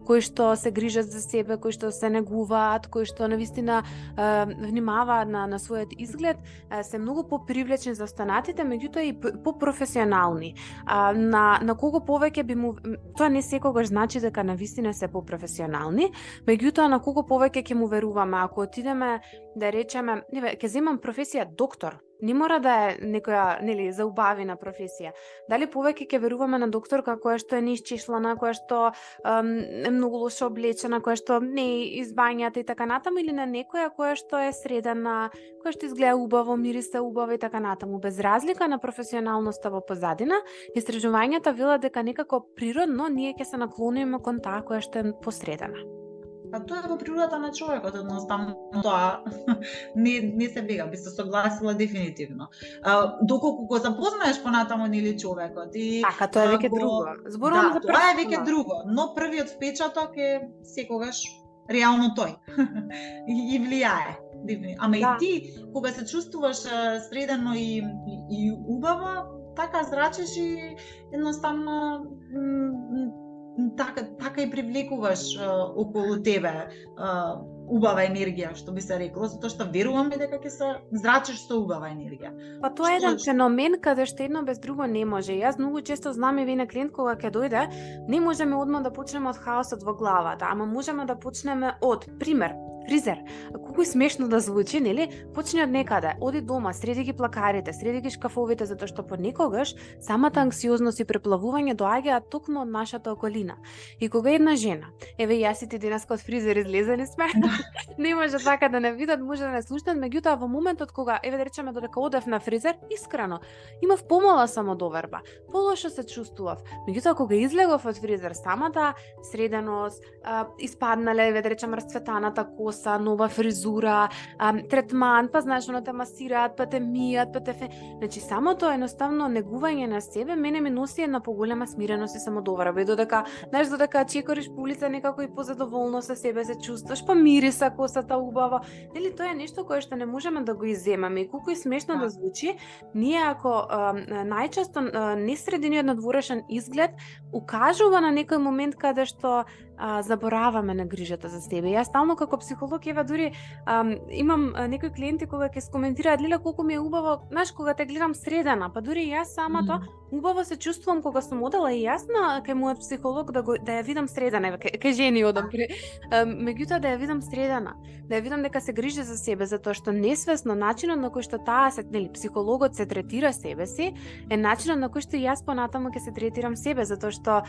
кои што се грижат за себе, кои што се негуваат, кои што навистина внимаваат на својот изглед, се многу попривлечни за останатите, меѓутоа и попрофесионални. На кого повеќе би му, тоа не секогаш значи дека навистина се попрофесионални, меѓутоа на кого повеќе ќе му веруваме. Ако отидеме да речеме, ќе земам професија доктор, не мора да е некоја, нели, заубавена професија. Дали повеќе ќе веруваме на докторка која што е неисчешлана, која што е многу лошо облечена, која што не е избањата и така натаму, или на некоја која што е средена, која што изгледа убаво, мириса убаво и така натаму. Без разлика на професионалноста во позадина, истражувањата велат дека некако природно ние ќе се наклониме кон таа која што е посредена. А тоа е во природата на човекот, едноставно тоа не се бега, би се согласила дефинитивно. Доколку го запознаеш понатаму нели човекот и така, тоа е веќе друго. Зборувам за тоа е веќе друго, но првиот впечаток е секогаш реално тој и влијае. Ама и ти кога се чувствуваш средено и убаво, така зрачеш и едноставно така и привлекуваш околу тебе убава енергија, што би се рекло, затоа што веруваме дека ќе се зрачиш со убава енергија. Па тоа е еден феномен каде што едно без друго не може. Јас многу често знам и вие на клиент кога ќе дојде, не можеме одма да почнеме од хаосот во главата, ама можеме да почнеме од пример фризер. Колку смешно да звучи, нели? Почни од некаде, оди дома, среди ги плакарите, среди ги шкафовите, затоа што понекогаш самата анксиозност и преплавување доаѓаат токму од нашата околина. И кога една жена, еве јас и ти денеска од фризер излезени сме, не може така да не видат, може да не слушнат, меѓутоа во моментот кога, еве да речеме додека одев на фризер, искрено, имав помала самодоверба, полошо се чувствував. Меѓутоа кога излегов од фризер, самата среденост, испаднале, еве да речеме расцветаната коса, нова фризура, третман, па знаеш, те масираат, па те мијат, па те значи самото едноставно негување на себе мене ми носи една поголема смиреност и самодоверба. Додека, знаеш, додека чекориш по улица некако и позадоволно со себе се чувствуваш, па мириса косата убава. Нели тоа е нешто кое што не можеме да го изземаме. И колку е смешно да звучи, ние ако најчесто несредениот надворешен изглед укажува на некој момент каде што забораваме на грижата за себе. Јас стално како психолог, ева дури имам некои клиенти кога ќе скоментираат леле колку ми е убаво, знаеш, кога те гледам средена, па дури јас самото убаво се чувствувам кога сум одела и јас кај мојот психолог да ја видам средена, кај жени одам, меѓутоа да ја видам средена, да ја видам дека се грижи за себе, затоа што несвесно начинот на кој што таа се, нели, психологот се третира себе си, е начинот на кој што јас понатаму ќе се третирам себе, затоа што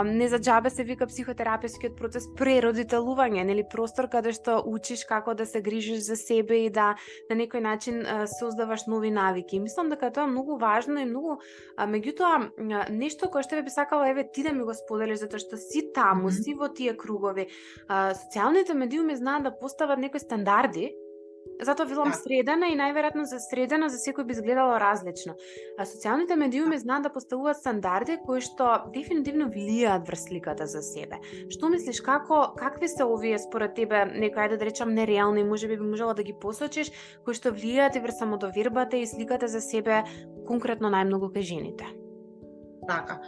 не за џабе се вика психотерапевскиот процес преродителување, нели, простор каде што учиш како да се грижиш за себе и да на некој начин создаваш нови навики. Мислам дека тоа е многу важно и многу, меѓутоа нешто кое што би сакала еве ти да ми го споделиш, затоа што си таму, си во тие кругови. Социјалните медиуми знаат да постават некои стандарди. Затоа велам средена и најверојатно за средена за секој би изгледало различно. А социјалните медиуми знаат да поставуваат стандарди кои што дефинитивно влијаат врз сликата за себе. Што мислиш, какви се овие според тебе, некои да речам нереални, можеби би можела да ги посочиш, кои што влијаат и врз самодовербата и сликата за себе конкретно најмногу кај жените? Така.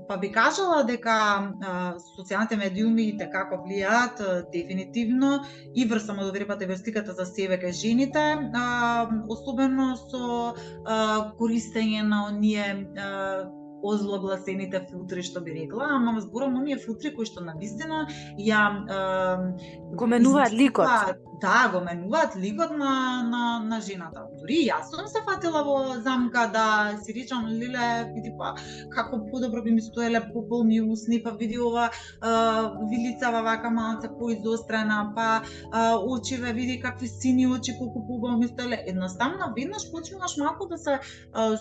Па би кажала дека социјалните медиуми како влијаат дефинитивно и врз самодовербата и врз сликата за себе кај жените, особено со користење на оние озлогласените филтри, што би рекла, ама зборам оние филтри кои што навистина ја го менуваат ликот. да, го менуваат ликот на жената. Дури и јас сум се фатила во замка да си речам, леле, види па како подобро би ми стоеле пополни усни, па види ова вилицава вака малце поизострена, па очиве, види какви сини очи, колку поубаво ми стоеле. Едноставно, веднаш почнуваш малку да се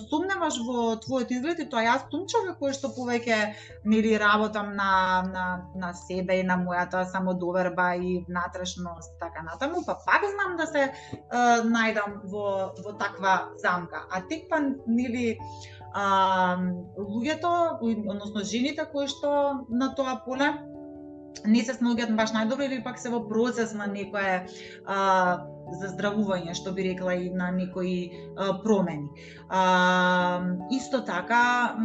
сумневаш во твојот изглед и тоа јас сум човек кој што повеќе нели работам на себе и на мојата самодоверба и внатрешност, така натаму, па пак знам да се најдам во таква замка. А тек па нели луѓето, односно жените кои што на тоа поле не се снаоѓаат баш најдобро или пак се во процес на некое заздравување, што би рекла, и на некои промени. Исто така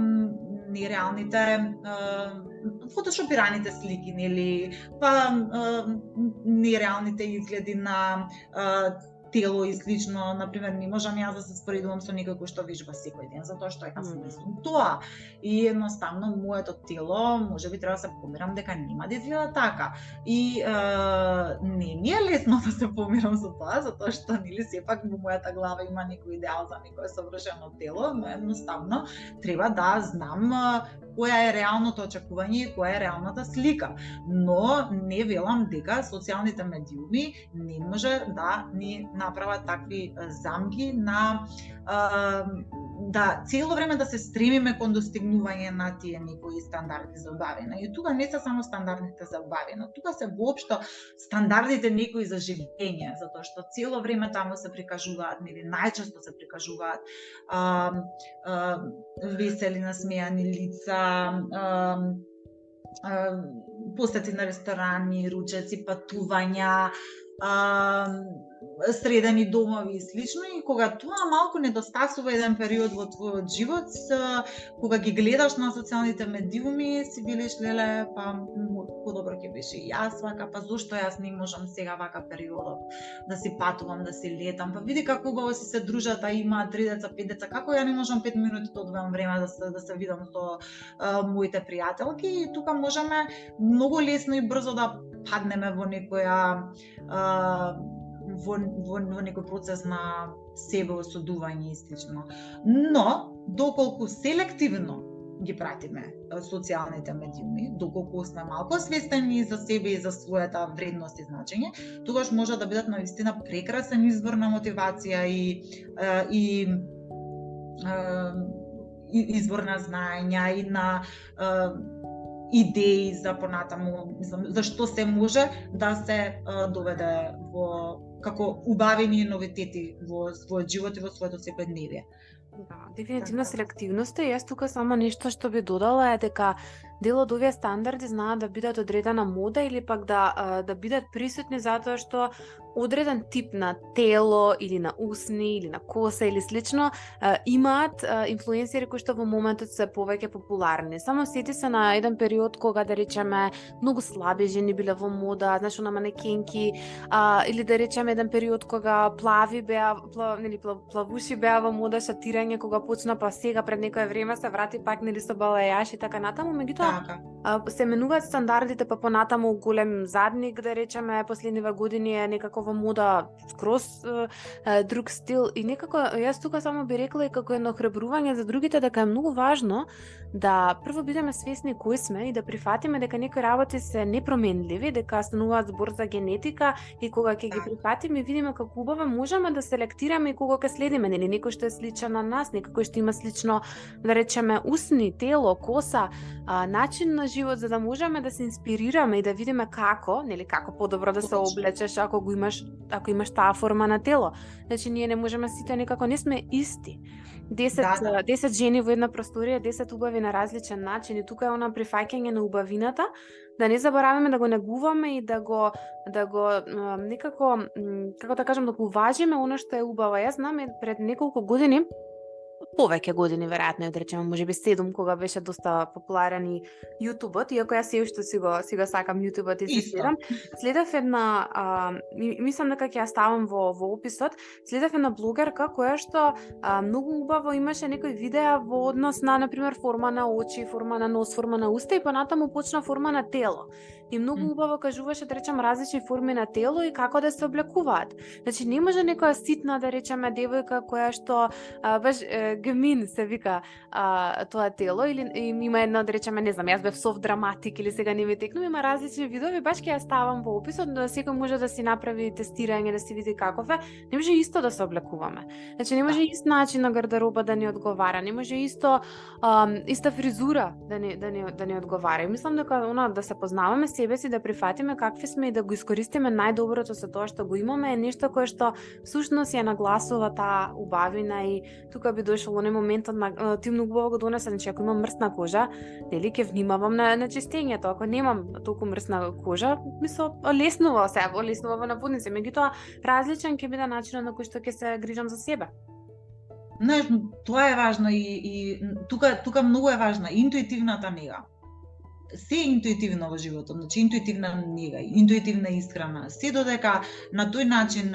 нереалните фотошопираните слики, нели, па нереалните изгледи на тело и слично, например, не можам јас да се споредувам со некој кој што вежба секој ден, затоа што јас мислам тоа. И едноставно моето тело, можеби треба да се помирам дека нема да изгледа така. И не ми е лесно да се помирам со тоа, затоа што нели сепак во мојата глава има некој идеал за некое совршено тело, но едноставно треба да знам која е реалното очекување и која е реалната слика. Но не велам дека социјалните медиуми не може да ни направат такви замки на да цело време да се стремиме кон достигнување на тие некои стандарди за убавина. И тука не се само стандардите за убавина, тука се воопшто стандардите некои за живење, затоа што цело време таму се прикажуваат, нели најчесто се прикажуваат весели, насмејани лица, посети на ресторани, ручеци, патувања, средени домови и слично, и кога тоа малку недостасува еден период во твојот живот, кога ги гледаш на социјалните медиуми, си велиш, леле, па подобро ќе беше и јас вака, па зошто јас не можам сега вака периодот да си патувам, да си летам, па види како убаво си се дружат, а има 3 деца, 5 деца, како ја не можам 5 минути да одвојам време да се видам со моите пријателки, и тука можеме многу лесно и брзо да паднеме во некоја во некој процес на себеосудување и слично. Но, доколку селективно ги пратиме социјалните медиуми, доколку сме малку свестени за себе и за својата вредност и значење, тогаш може да бидат навистина прекрасен извор на мотивација и извор на знаења и на идеи за понатаму, за што се може да се доведе во како убавени новитети во својот живот и во своето секојдневие. Да, дефинитивно селективноста. Јас тука само нешто што би додала е дека дел од овие стандарди знаат да бидат одредена мода или пак да бидат присутни затоа што одреден тип на тело или на усни или на коса или слично имаат инфлуенсери кои што во моментот се повеќе популарни. Само сети се на еден период кога, да речеме, многу слаби жени биле во мода, значи на манекенки, или да речеме еден период кога плавуши беа во мода, шатирање кога почна, па сега пред некое време се врати пак нели со балајаш и така натаму, меѓутоа се менуваат стандардите, па понатаму голем задник, да речеме, последниве години е некако во мода скроз друг стил, и некако јас тука само би рекла и како едно храбрување за другите дека е многу важно да прво бидеме свесни кои сме и да прифатиме дека некои работи се непроменливи, дека стануваат збор за генетика, и кога ќе ги прифатиме и видиме како убаво можеме да селектираме и кога ќе следиме, нели некој што е сличен на нас, некој што има слично, да речеме, усни, тело, коса, начин на живот, за да можеме да се инспирираме и да видиме како, нели како подобро да се облечеш ако имаш таа форма на тело. Значи ние не можеме сите, некако не сме исти. 10 жени во една просторија, 10 убави на различен начин, и тука е она прифаќање на убавината, да не забораваме да го негуваме и да го некако, како да кажам, да го уважиме она што е убаво. Јас знам пред неколку години повеќе години, веројатно, да речеме, можеби 7, кога беше доста популарен и YouTube-от, иако јас се уште си го сакам YouTube-от и се следам. Следев една, мислам дека ќе ја ставам во описот, следев една блогерка која што многу убаво имаше некои видеа во однос на, например, форма на очи, форма на нос, форма на уста и понатаму почна форма на тело. И многу убаво кажуваше, да речем, различни форми на тело и како да се облекуваат. Значи, не може некоја ситна, да речеме, девојка која што баш гмин се вика тоа тело, или има една, да речеме, не знам, јас бев софт драматик или сега не ми текнува, има различни видови, баш ќе ја ставам во описот, да секој може да си направи тестирање, да си види каков е. Не може исто да се облекуваме. Значи, не може ист начин на гардероба да ни одговара, не може иста фризура да ни одговара. И мислам дека да се познаваме себе си, да прифатиме какви сме и да го искористиме најдоброто со тоа што го имаме, е нешто кое што всушност ја нагласува таа убавина. И тука би дошол оној моментот на ти многу убаво го донесе, значи ако имам мрсна кожа, нели ќе внимавам на чистењето. Ако немам толку мрсна кожа, ми се олеснува во наподници. Меѓутоа различен ќе биде начинот на кој што ќе се грижам за себе. Не, тоа е важно и тука многу е важна интуитивната нега. Се интуитивно во животот, значи интуитивна нега, интуитивна исхрана. Се додека на тој начин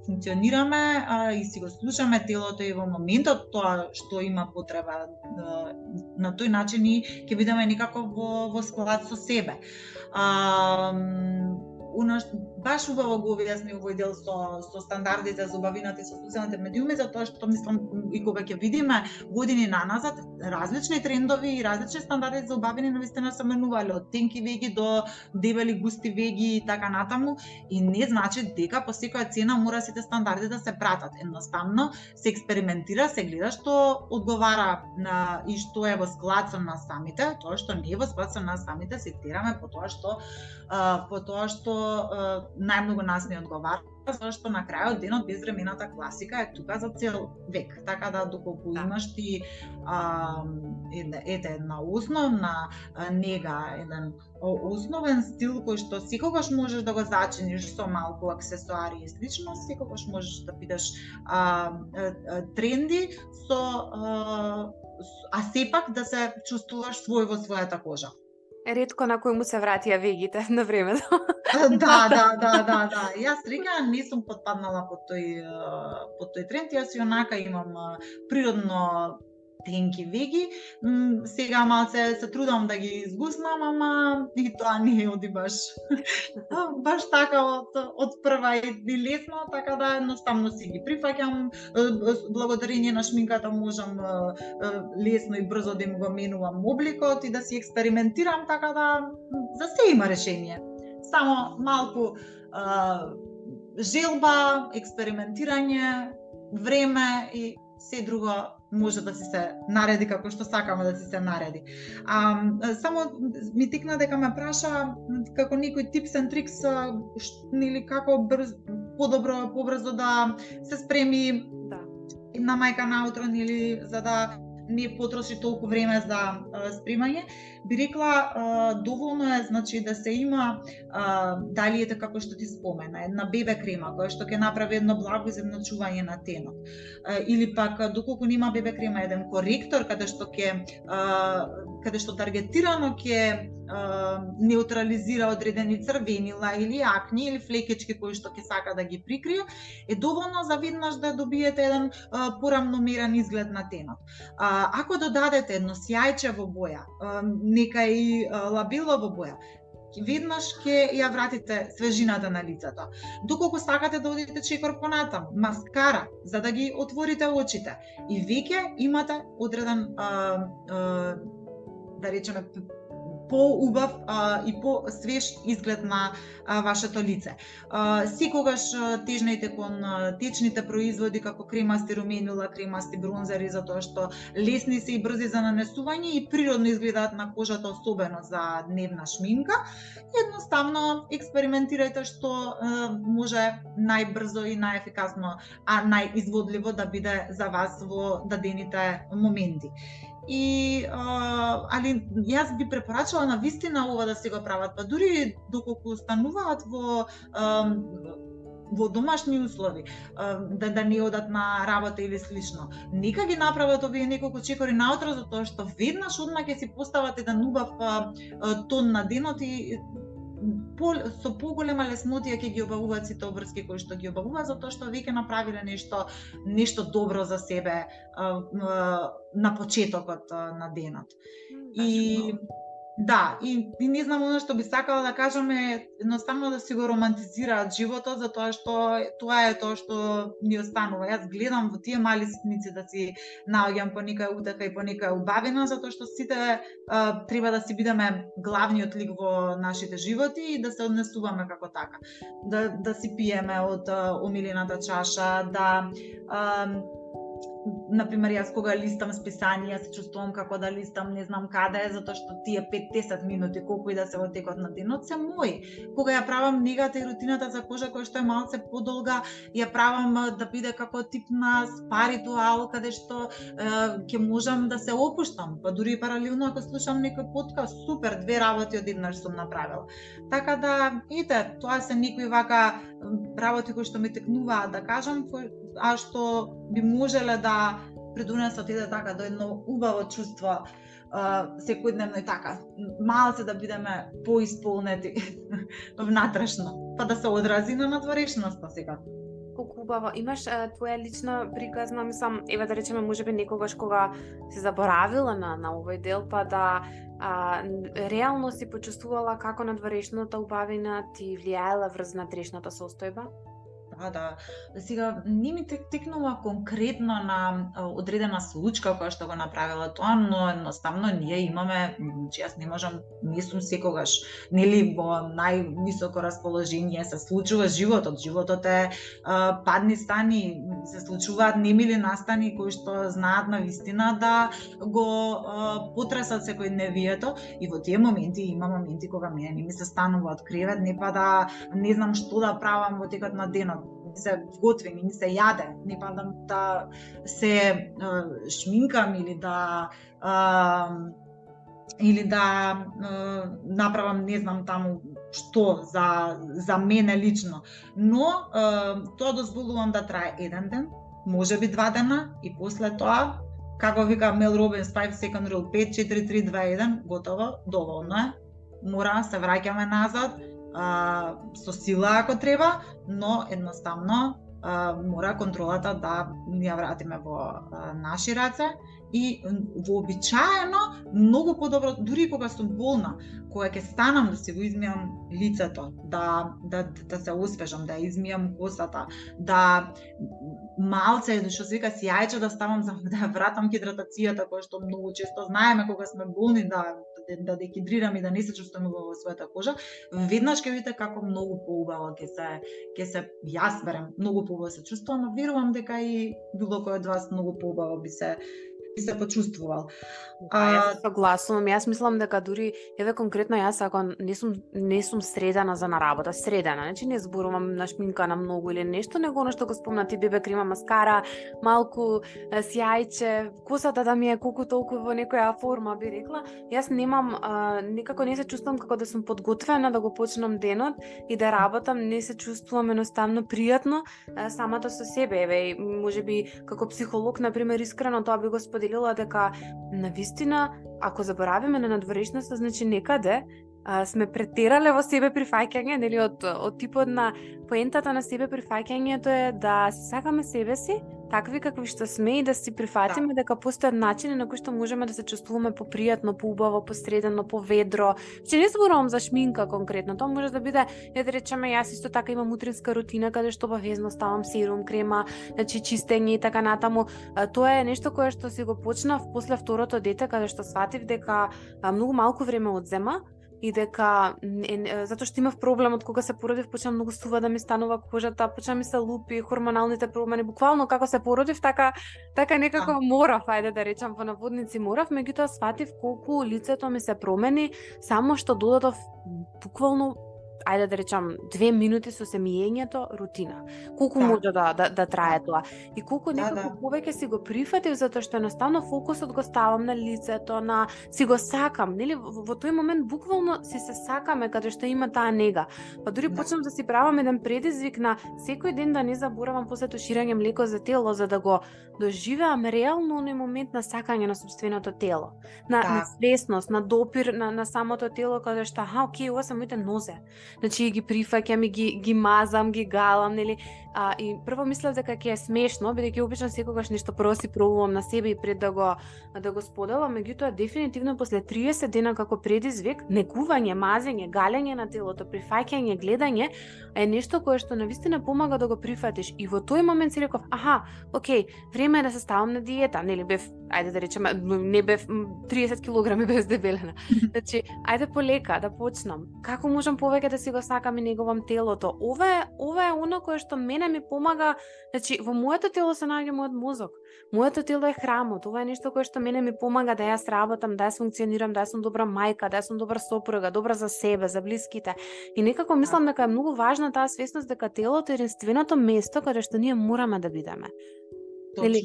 функционираме и си го слушаме телото и во моментот тоа што има потреба, на тој начин и ќе бидеме некако во склад со себе. Баш убаво го објасни овој дел со стандардите за убавината и со социјалните медиуми, затоа што мислам и кога ќе видиме години наназад, различни трендови и различни стандарди за убавина навистина се менувале од тенки веги до дебели густи веги и така натаму, и не значи дека по секоја цена мора сите стандарди да се пратат. Едноставно се експериментира, се гледа што одговара и што е во склад со нас самите, тоа што не е во склад со нас самите се тераме по тоа што најмногу нас не одговара, зашто на крајот денот безвремената класика е тука за цел век. Така да доколку имаш ти една основна нега, еден основен стил кој што секогаш можеш да го зачиниш со малку аксесуари и слично, секогаш можеш да бидеш тренди а сепак да се чувствуваш свој во својата кожа. Ретко на кој му се вратија вегите на времето. Да. Јас среќа не сум потпаднала под тој тренд, јас и онака имам природно тенки веги. Сега малце се трудам да ги изгуснам, ама и тоа не оди баш така од прва и лесно, така да едноставно си ги прифаќам. Благодарение на шминката можам лесно и брзо да им го менувам обликот и да си експериментирам, така да за се има решение. Само малку желба, експериментирање, време и се друго може да си се нареди како што сакаме да си се нареди. Само ми текна дека ме праша како некој tips and tricks, нели како подобро, побрзо да се спреми на мајка наутрон или за да не потроши толку време за спремање. Би рекла доволно е, значи, да се има дали ете како што ти спомена, една бебе крема која што ќе направи едно благо изедначување на тенот. Или пак доколку нема бебе крема, еден коректор каде што таргетирано ќе неутрализира одредени црвенила или акни или флекички кои што ќе сака да ги прикрие, е доволно за веднаш да добиете еден порамномерен изглед на тенот. Ако додадете едно сјајче во боја, нека и лабело во боја, веднаш ќе ја вратите свежината на лицето. Доколку сакате да одите чекор понатаму, маскара, за да ги отворите очите, и веќе имате одреден, да речеме, поубав и по-свеж изглед на вашето лице. Секогаш тежнете кон течните производи како кремасти руменила, кремасти бронзери, затоа што лесни се и брзи за нанесување и природно изгледаат на кожата, особено за дневна шминка. Едноставно експериментирајте што може најбрзо и најефикасно, а најизводливо да биде за вас во дадените моменти. Али јас би препорачала на вистина ова да се го прават, па дури доколку стануваат во во домашни услови, да не одат на работа или слично. Нека ги направат овие неколку чекори наутро, затоа што веднаш одма ќе си постават еден убав тон на денот и со поголема леснотија ќе ги обавуваат сите обврски кои што ги обавуваат, затоа што веќе направиле нешто добро за себе на почетокот на денот. И да, и не знам, она што би сакала да кажам е едноставно да си го романтизираат животот, затоа што тоа е тоа што ми останува. Јас гледам во тие мали ситници да си наоѓам понекај утеха и понекај убавина, затоа што сите треба да си бидеме главниот лик во нашите животи и да се однесуваме како така. Да си пиеме од омилената чаша, да например, јас кога листам списанија се чувствувам како да листам не знам каде, затоа што тие 5-10 минути, колку и да се во текот на денот, се мои. Кога ја правам негата и рутината за кожа која што е малце подолга, ја правам да биде како тип на спа ритуал, каде што ќе можам да се опуштам, па дури и паралелно ако слушам некој подкаст, супер, 2 работи одеднаш сум направила. Така да, ете, тоа се некои вака работи кои што ми текнуваат да кажам, а што би можеле да придонесат така до едно убаво чувство секојдневно и така. Малце да бидеме поисполнети внатрешно, па да се одрази на надворешноста сега. Колку убаво. Имаш твоја лична приказна, мислам, еве да речеме можеби некогаш кога се заборавила на овој дел, па да реално си почувствувала како надворешната убавина ти влијаела врз внатрешната состојба? Да. Сега не ми текнува конкретно на одредена случка која што го направила тоа, но едноставно ние имаме, јас не сум секогаш, нели во највисоко расположение, се случува животот. Животот е падни стани, се случуваат немили настани кои што знаат на вистина да го потресат секојдневието и во тие моменти има моменти кога мене не ми се станува од кревет, не па да не знам што да правам во текот на денот. Се готвим, не се јаде, не падам да се шминкам или да направам не знам таму што за мене лично. Но тоа дозволувам да трае еден ден, можеби 2 дена и после тоа, како вика Мел Робинс 5 second rule, 5 4 3 2 1, готово, доволно е. Мора се враќаме назад. Со сила ако треба, но едноставно мора контролата да ни ја вратиме во наши раце и вообичаено многу подобро, дури кога сум болна, кога ќе станам да си го измијам лицето, да се освежам, да измијам косата, да малце, што се вика сјајче да ставам за да ја вратам хидратацијата, која што многу често знаеме кога сме болни да дехидрираме и да не се чувствуваме во својата кожа, веднаш ќе видите како многу поубаво ќе се јас барем многу поубаво се чувствувам, но верувам дека и било кој од вас многу поубаво би се почувствувал. Јас согласувам. Јас мислам дека дури еве конкретно јас ако не сум средена за на работа, значи не зборувам на шминкана многу или нешто, него она што го спомна ти, бебе крема, маскара, малку сјајче, косата да ми е колку толку во некоја форма, би рекла. Јас немам никако не се чувствувам како да сум подготвена да го почнам денот и да работам, не се чувствувам едноставно пријатно самата со себе. Еве, можеби како психолог, на пример, искрено тоа би го споделила дека на вистина, ако заборавиме на надворешноста, значи некаде сме претерале во себе прифаќање, нели од типот на поентата на себе прифаќањето е да се сакаме себе си, такви какви што сме и да си прифатиме дека постојат начини на кои што можеме да се чувствуваме попријатно, поубаво, посредено, поведро. Че не зборувам за шминка конкретно, тоа може да биде, да речеме, јас исто така имам утринска рутина каде што обавезно ставам серум, крема, значи чистење и така натаму. Тоа е нешто кое што си го почнав после второто дете, каде што сватив дека многу малку време одзема и дека затоа што имав проблем од кога се породив, почна многу сува да ми станува кожата, почна ми се лупи, хормоналните промени, буквално како се породив, така некако морав, ајде да речам во наводници морав, меѓутоа сватив колку лицето ми се промени само што додадов буквално ајде да речам 2 минути со семењето рутина. Колку Да. може да трае тоа? И колку Да, некако да. повеќе си го прифатив затоа што едноставно фокусот го ставам на лицето, на си го сакам, нели во тој момент буквално си се сакаме каде што има таа нега. Па дури Да. почнам да си правам еден предизвик на секој ден да не заборавам после туширање млеко за тело за да го доживеам реално оној момент на сакање на сопственото тело, на свесност, на допир на самото тело каде што окей, ова се моите нозе. Значи ги прифаќам и ги мазам, ги галам, нели? И прво мислев дека ќе е смешно, бидејќи обично секогаш нешто прво си пробувам на себе и пред да го споделам, меѓутоа дефинитивно после 30 дена како предизвик, негување, мазење, галење на телото, прифаќање, гледање е нешто кое што навистина помага да го прифатиш. И во тој момент си реков, окей, време е да се ставам на диета, нели бев, ајде да речеме, не бев 30 килограми бев дебелена. Значи, ајде полека да почнам. Како можам повеќе да си го сакам и неговам телото? Ова е она кое што мене ми помага, значи во моето тело се наоѓа мојот мозок. Моето тело е храмот. Ова е нешто кое што мене ми помага да ја сработам, да ја функционирам, да ја сум добра мајка, да ја сум добра сопруга, добра за себе, за блиските. И некако мислам дека е многу важна таа свесност дека телото е единственото место каде што ние мораме да бидеме. Нели,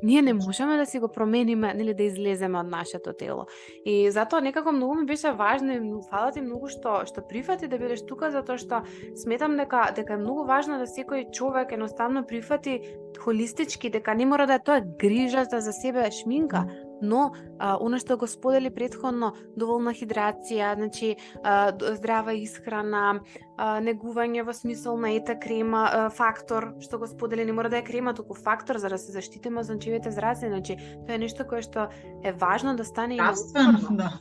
ние не можеме да си го промениме, нели да излеземе од нашето тело. И затоа некако многу ми беше важно и фала ти многу што прифати да бидеш тука, затоа што сметам дека е многу важно да секој човек едноставно прифати холистички, дека не мора да е тоа грижата за себе шминка, но она што го сподели претходно, доволна хидрација, значи здрава исхрана, негување во смисол на ета крема, фактор што го сподели, не мора да е крема, туку фактор за да се заштитиме од сончевите зраци, значи тоа е нешто кое што е важно да стане и да.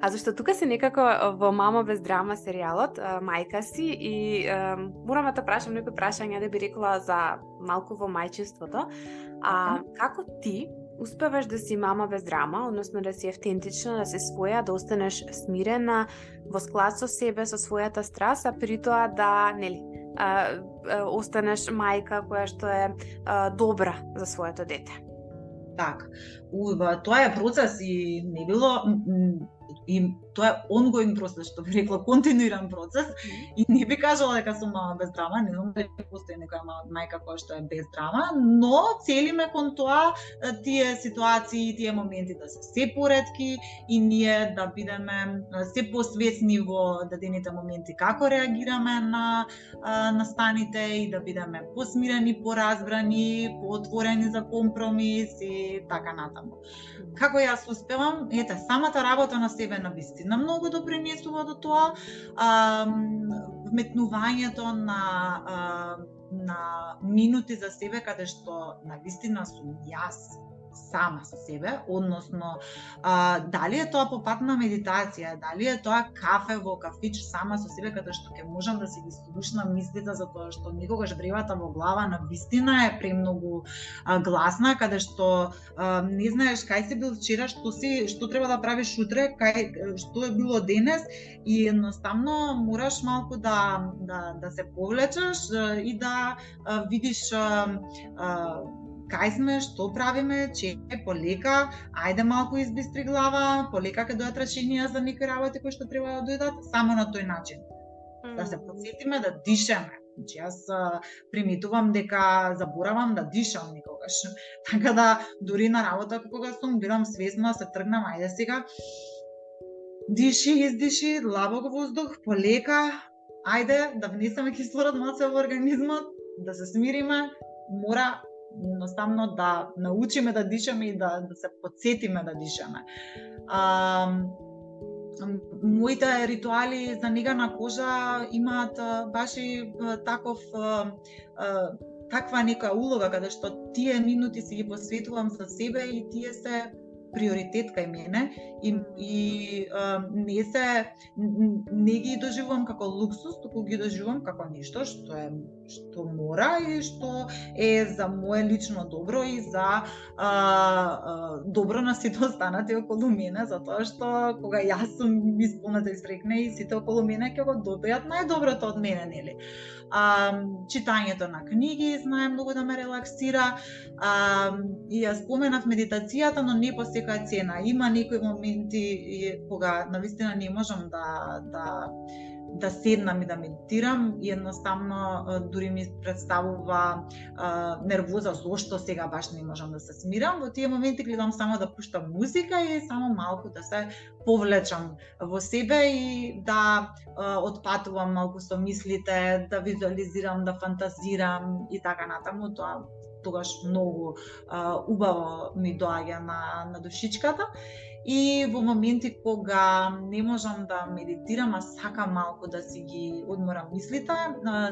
А зашто тука си некако во Мама без драма серијалот, мајка си и морам да прашам некои прашања да би рекла за малку во мајчинството. Како ти успеваш да си мама без драма, односно да си автентична, да си своја, да останеш смирена, во склад со себе, со својата страст, а при тоа да, нели, останеш мајка која што е добра за своето дете? Так, тоа е процес и не било и тоа е ongoing процес, што би рекла, континуиран процес и не би кажала дека сум мама без драма, не знам дали постои некоја мајка која што е без драма, но целиме кон тоа тие ситуации, тие моменти да се се поретки и ние да бидеме се посвесни во дадените моменти како реагираме на настаните и да бидеме посмирени, поразбрани, поотворени за компромис и така натаму. Како јас успевам, самата работа на себе на вистина многу допринесува до тоа, вметнувањето на минути за себе каде што на вистина сум јас сама со себе, односно дали е тоа по пат на медитација, дали е тоа кафе во кафич сама со себе каде што ќе можам да си ги слушнам мислите, затоа што никогаш бревата во глава на вистина е премногу гласна, каде што не знаеш кај си бил вчера, што треба да правиш утре, што е било денес и едноставно мораш малку да се повлечеш и да видиш кај сме, што правиме, полека, ајде малку избистри глава, полека ќе дојдат решенија за некои работи кои што треба да дојдат, само на тој начин. Да се подсетиме да дишеме. Значи, јас приметувам дека заборавам да дишам никогаш. Така да, дури на работа кога сум, бидам свесна, се тргнам, ајде сега, диши, издиши, длабок воздух, полека, ајде да внесеме кислород во организмот, да се смириме, мора едноставно да научиме да дишаме и да се подсетиме да дишаме. Моите ритуали за нега на кожа имаат баш и таква нека улога каде што тие минути си ги посветувам за себе и тие се приоритет кај мене и не ги доживувам како луксус, туку ги доживувам како нешто што мора и што е за мое лично добро и за добро на сите останати околу мене, затоа што кога јас сум исполнета и среќна и сите околу мене ќе го добијат најдоброто од мене, нели? Читањето на книги знае многу да ме релаксира и ја споменав медитацијата, но не по секоја цена. Има некои моменти кога навистина не можам да да седнам и да медитирам и едноставно дури ми представува нервоза зошто сега баш не можам да се смирам. Во тие моменти гледам само да пуштам музика и само малку да се повлечам во себе и да отпатувам малку со мислите, да визуализирам, да фантазирам и така натаму. Тоа тогаш многу убаво ми доаѓа на душичката. И во моменти кога не можам да медитирам, а сакам малку да си ги одморам мислите,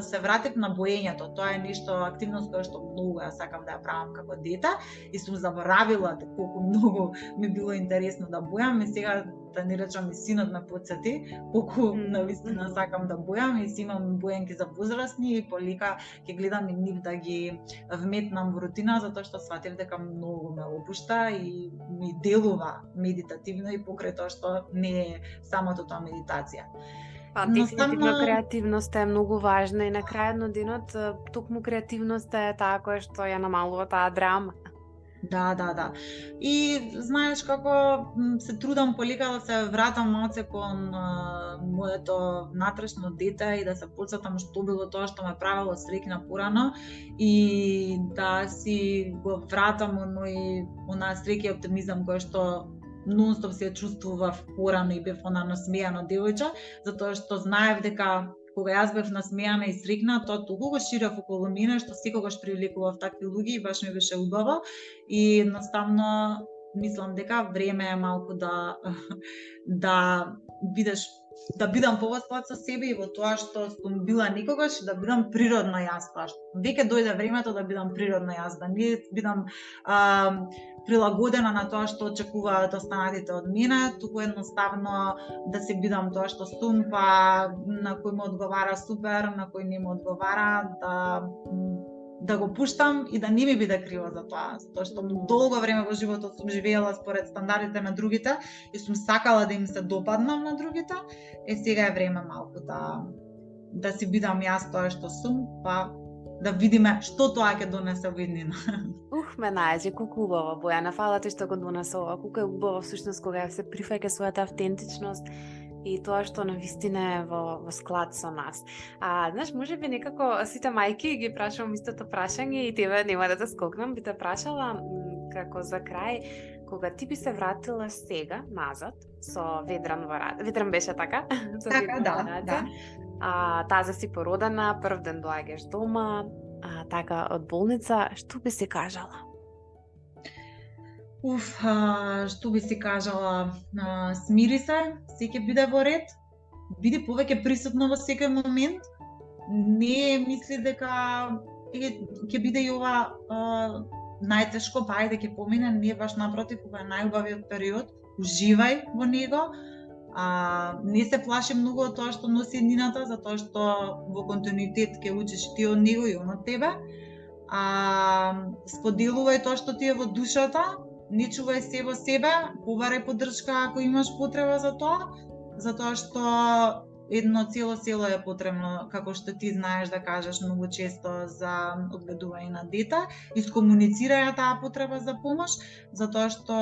се вратив на боењето. Тоа е нешто, активност која што многу ја сакам да ја правам како дете и сум заборавила колку многу ми било интересно да бојам и сега да не речам и синот ме потсети колку навистина сакам да бојам и си имам боенки за возрастни и полека ќе гледам и нив да ги вметнам во рутина затоа што сватив дека многу ме опушта и ми делува медитативно и покрај тоа што не е самото тоа медитација. Дефинитивно креативноста е многу важна и на крајот на денот токму креативноста е таа која што ја намалува таа драма. Да. И знаеш како се трудам полека да се вратам малце кон моето внатрешно дете и да се потсетам што било тоа што ме правело среќна порано и да си го вратам онаа среќа и оптимизам кој што нонстоп се чувствував порано и бев она насмејано девојче, затоа што знаев дека кога јас бев насмејана и среќна, тоа толку го ширев околу мене што секогаш привлекував такви луѓе и баш ми беше убаво и едноставно мислам дека време е малку да бидам повоспат со себе и во тоа што сум била некогаш да бидам природно јас, тоа што веќе дојде времето да бидам природно јас, да не бидам прилагодена на тоа што очекуваат останатите од мене, туку едноставно да се бидам тоа што сум, па на кој му одговара супер, на кој не му одговара, да го пуштам и да не ми биде криво за тоа, затоа што долго време во животот сум живеела според стандардите на другите и сум сакала да им се допаднам на другите, сега е време малку да си бидам јас тоа што сум, па да видиме што тоа ќе донесе во иднина. Ме најде, колку убаво, Бојана, фала ти што го донесе ова, колку е убаво всушност кога се прифаќа својата автентичност и тоа што навистина е во склад со нас. Знаеш, може би некако сите мајки ги прашувам истото прашање и тебе нема да те скокнам, би те прашала како за крај, кога ти би се вратила сега назад со Ведран во рад. Ведран беше така? Така, да. Таза си породена, прв ден доаѓаш дома, така од болница, што би си кажала? Што би си кажала? Смири се, се ќе биде во ред, биди повеќе присутна во секој момент, не мисли дека ќе биде и ова најтешко, па ајде ќе помине, не баш напротив, ова е најубавиот период, уживај во него, не се плаши многу од тоа што носи иднината, затоа што во континуитет ќе учиш ти од него и он од тебе. Споделувај тоа што ти е во душата, не чувај се во себе, побарај поддршка ако имаш потреба за тоа, затоа што едно цело село е потребно, како што ти знаеш да кажеш многу често за одгледување на дете, искомуницирај таа потреба за помош, затоа што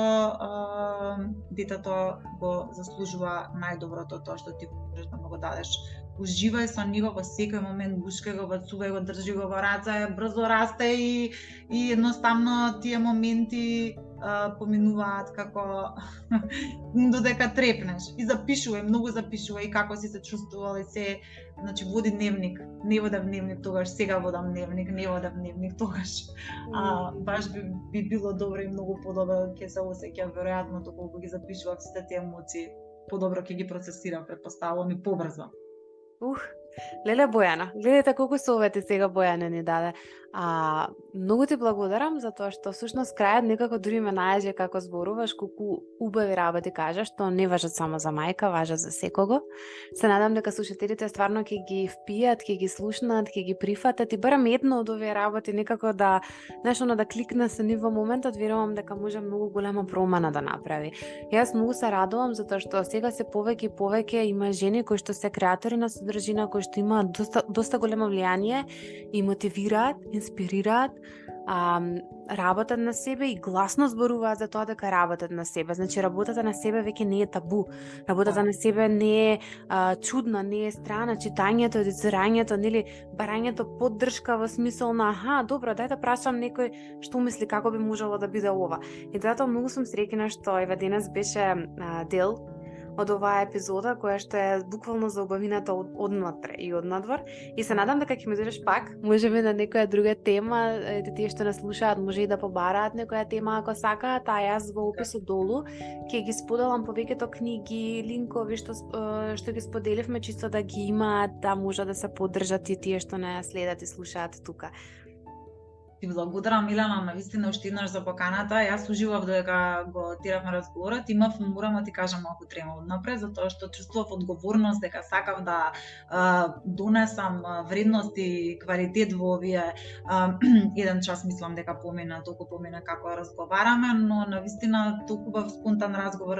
детето го заслужува најдоброто тоа што ти можеш да му го дадеш. Уживај со него во секој момент, бушкај го, бацувај го, држи го во раце, брзо расте и едноставно тие моменти поминуваат како додека трепнеш и запишувај, многу запишувај како си се чувствувала и се, значи води дневник, не водам дневник тогаш, сега водам дневник, не водам дневник тогаш. Баш би било добро и многу подобро ќе се осеќам веројатно доколку ги запишував сите тие емоции, подобро ќе ги процесирам, претпоставувам и побрзо. Леле Бојана, гледате колку совети сега Бојана ни даде. Многу ти благодарам за тоа што всушност крајот некако дури ме најде како зборуваш колку убави работи кажаш, што не важат само за мајка, важат за секого. Се надам дека слушателите стварно ќе ги впијат, ќе ги слушнат, ќе ги прифатат и барем едно од овие работи некако да нешто да кликне со нив во моментот, верувам дека може многу голема промена да направи. Јас многу се радувам затоа што сега се повеќе и повеќе има жени кои што се креатори на содржина, кои што имаат доста големо влијание и мотивираат, инспирираат работат на себе и гласно зборуваат за тоа дека работат на себе. Значи, работата на себе веќе не е табу. Работата на себе не е чудна, не е страна. Читањето, едуцирањето, нели, барањето поддршка во смисол на добро, дај да прашам некој што мисли како би можело да биде ова. И затоа многу сум среќна што ева денес беше дел од оваа епизода која што е буквално за убавината однатре и однадвор, и се надам дека ќе ме додеш пак, можеме на некоја друга тема, тие што нас слушаат може и да побараат некоја тема ако сакаат, а јас во описот долу ќе ги споделам повеќето книги, линкови што ги споделивме, чисто да ги имаат, да може да се поддржат и тие што не следат и слушаат тука. Ти благодарам, Милана, навистина уште еднаш за поканата. Јас уживав додека го тиравме разговорот. Морам да ти кажам малку трема однапред, затоа што чувствував одговорност дека сакав да донесам вредност и квалитет во овие еден час, мислам дека толку помина како разговараме, но навистина толку бав спонтан разговор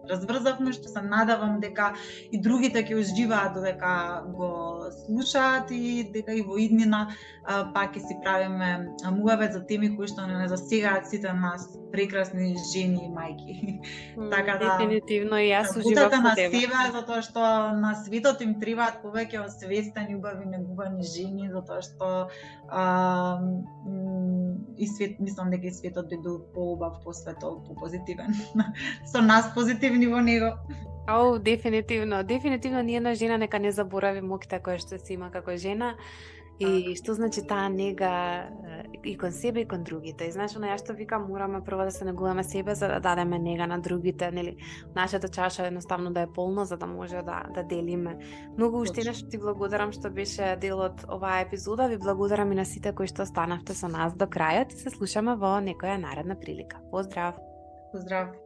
разврзавме, што се надевам дека и другите ќе уживаат додека го слушаат и дека и во иднина пак ќе си правиме муавет за теми кои што не засегаат сите нас, прекрасни жени и мајки. Така да, дефинитивно и јас уживав на тебе. себе, затоа што на светот им требаат повеќе освестени, убави, негувани жени, затоа што и свет, мислам дека и светот би бил поубав, посветол, попозитивен. Со нас позитивни во него. Дефинитивно ни една жена нека не заборави моќта која што си има како жена. И што значи таа нега и кон себе и кон другите. И знаеш, јас што викам, мораме прво да се негуваме себе за да дадеме нега на другите, нели? Нашата чаша едноставно да е полна за да може да делиме. Многу уште еднаш ти благодарам што беше дел од оваа епизода. Ви благодарам и на сите кои што останавте со нас до крајот и се слушаме во некоја наредна прилика. Поздрав. Поздрав.